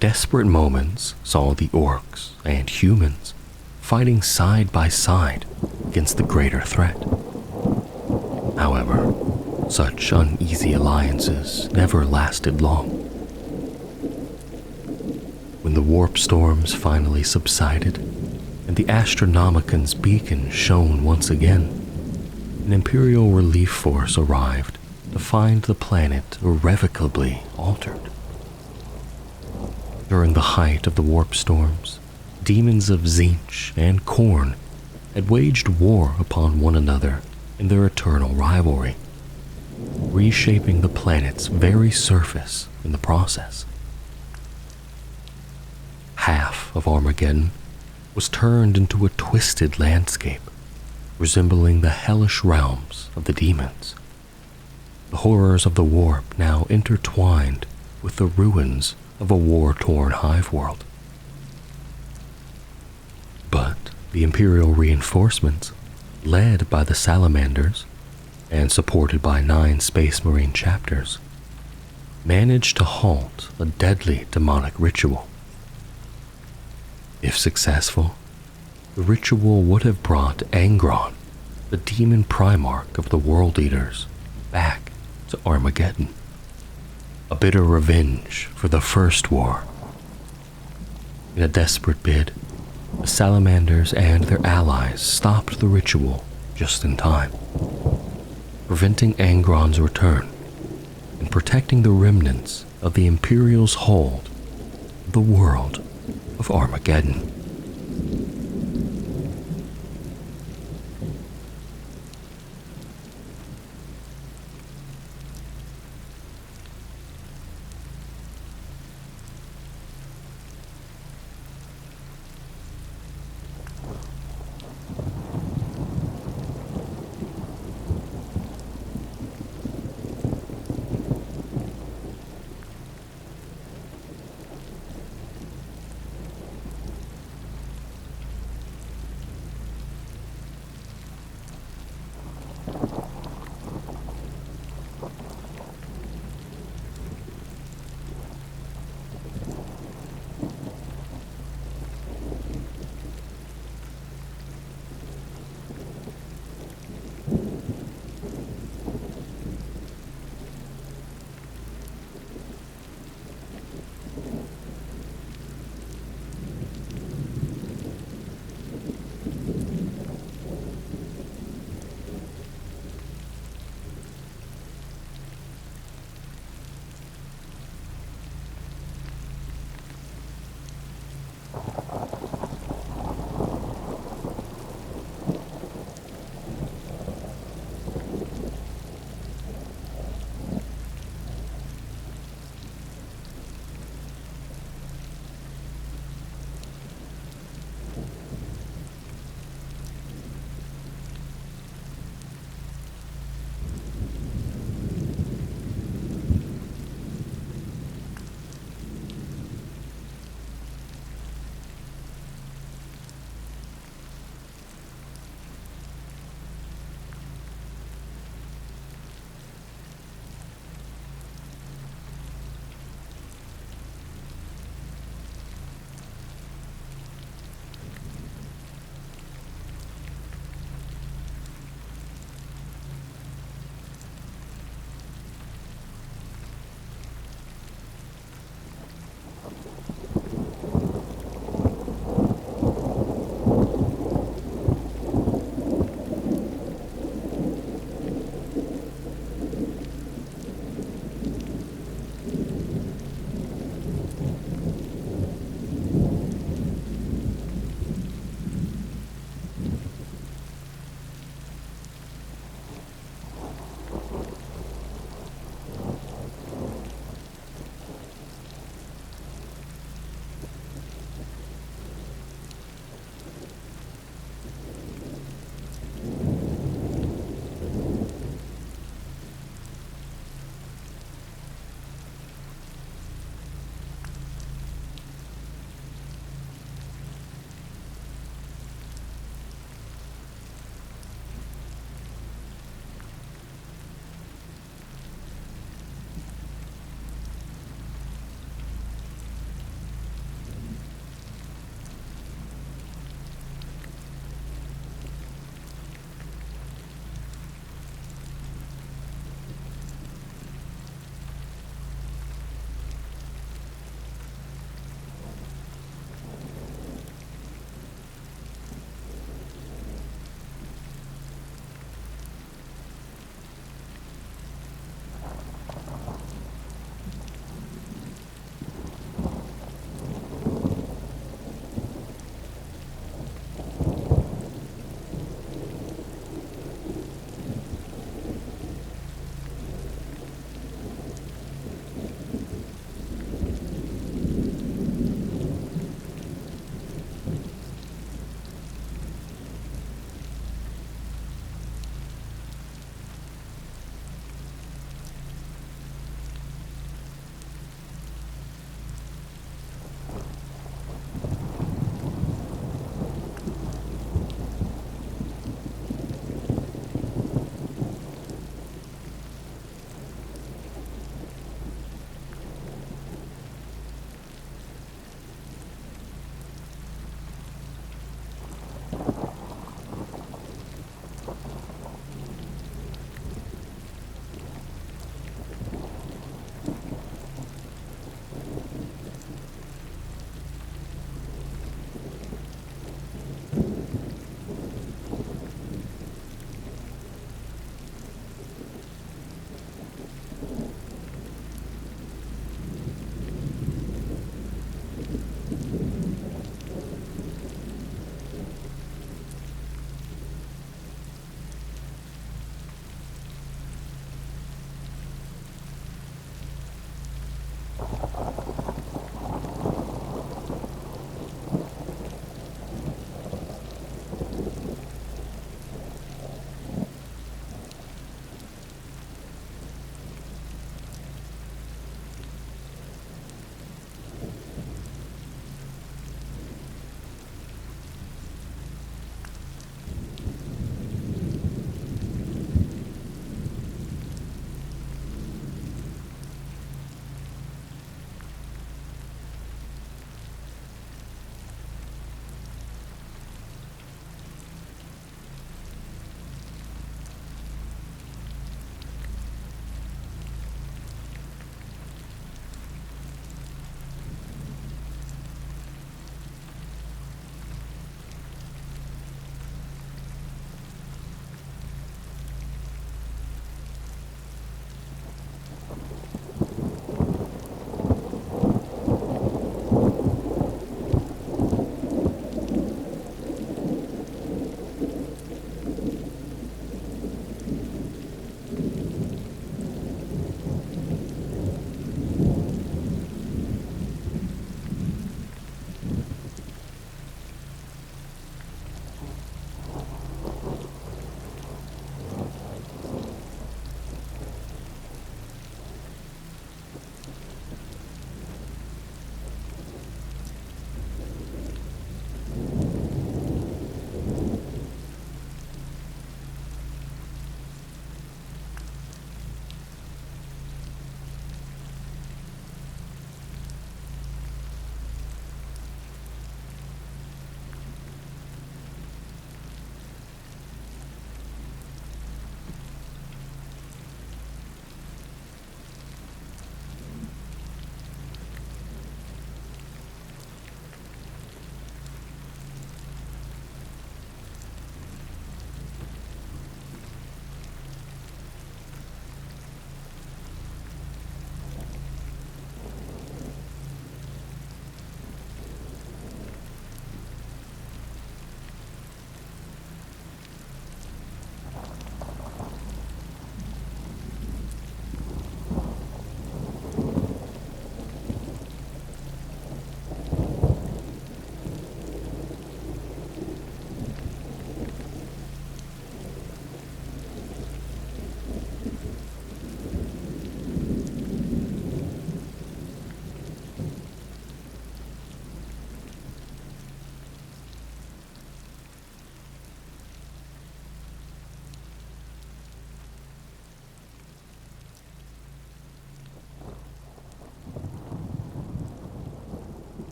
desperate moments saw the Orks and humans fighting side by side against the greater threat. However, such uneasy alliances never lasted long. When the warp storms finally subsided and the Astronomican's beacon shone once again, an Imperial relief force arrived to find the planet irrevocably altered. During the height of the warp storms, demons of Tzeentch and Khorne had waged war upon one another in their eternal rivalry, reshaping the planet's very surface in the process. Half of Armageddon was turned into a twisted landscape, resembling the hellish realms of the demons. The horrors of the warp now intertwined with the ruins of a war-torn hive world. But the Imperial reinforcements, led by the Salamanders and supported by 9 Space Marine chapters, managed to halt a deadly demonic ritual. If successful, the ritual would have brought Angron, the demon primarch of the World Eaters, back to Armageddon, a bitter revenge for the First War. In a desperate bid, the Salamanders and their allies stopped the ritual just in time, preventing Angron's return and protecting the remnants of the Imperial's hold of the world of Armageddon.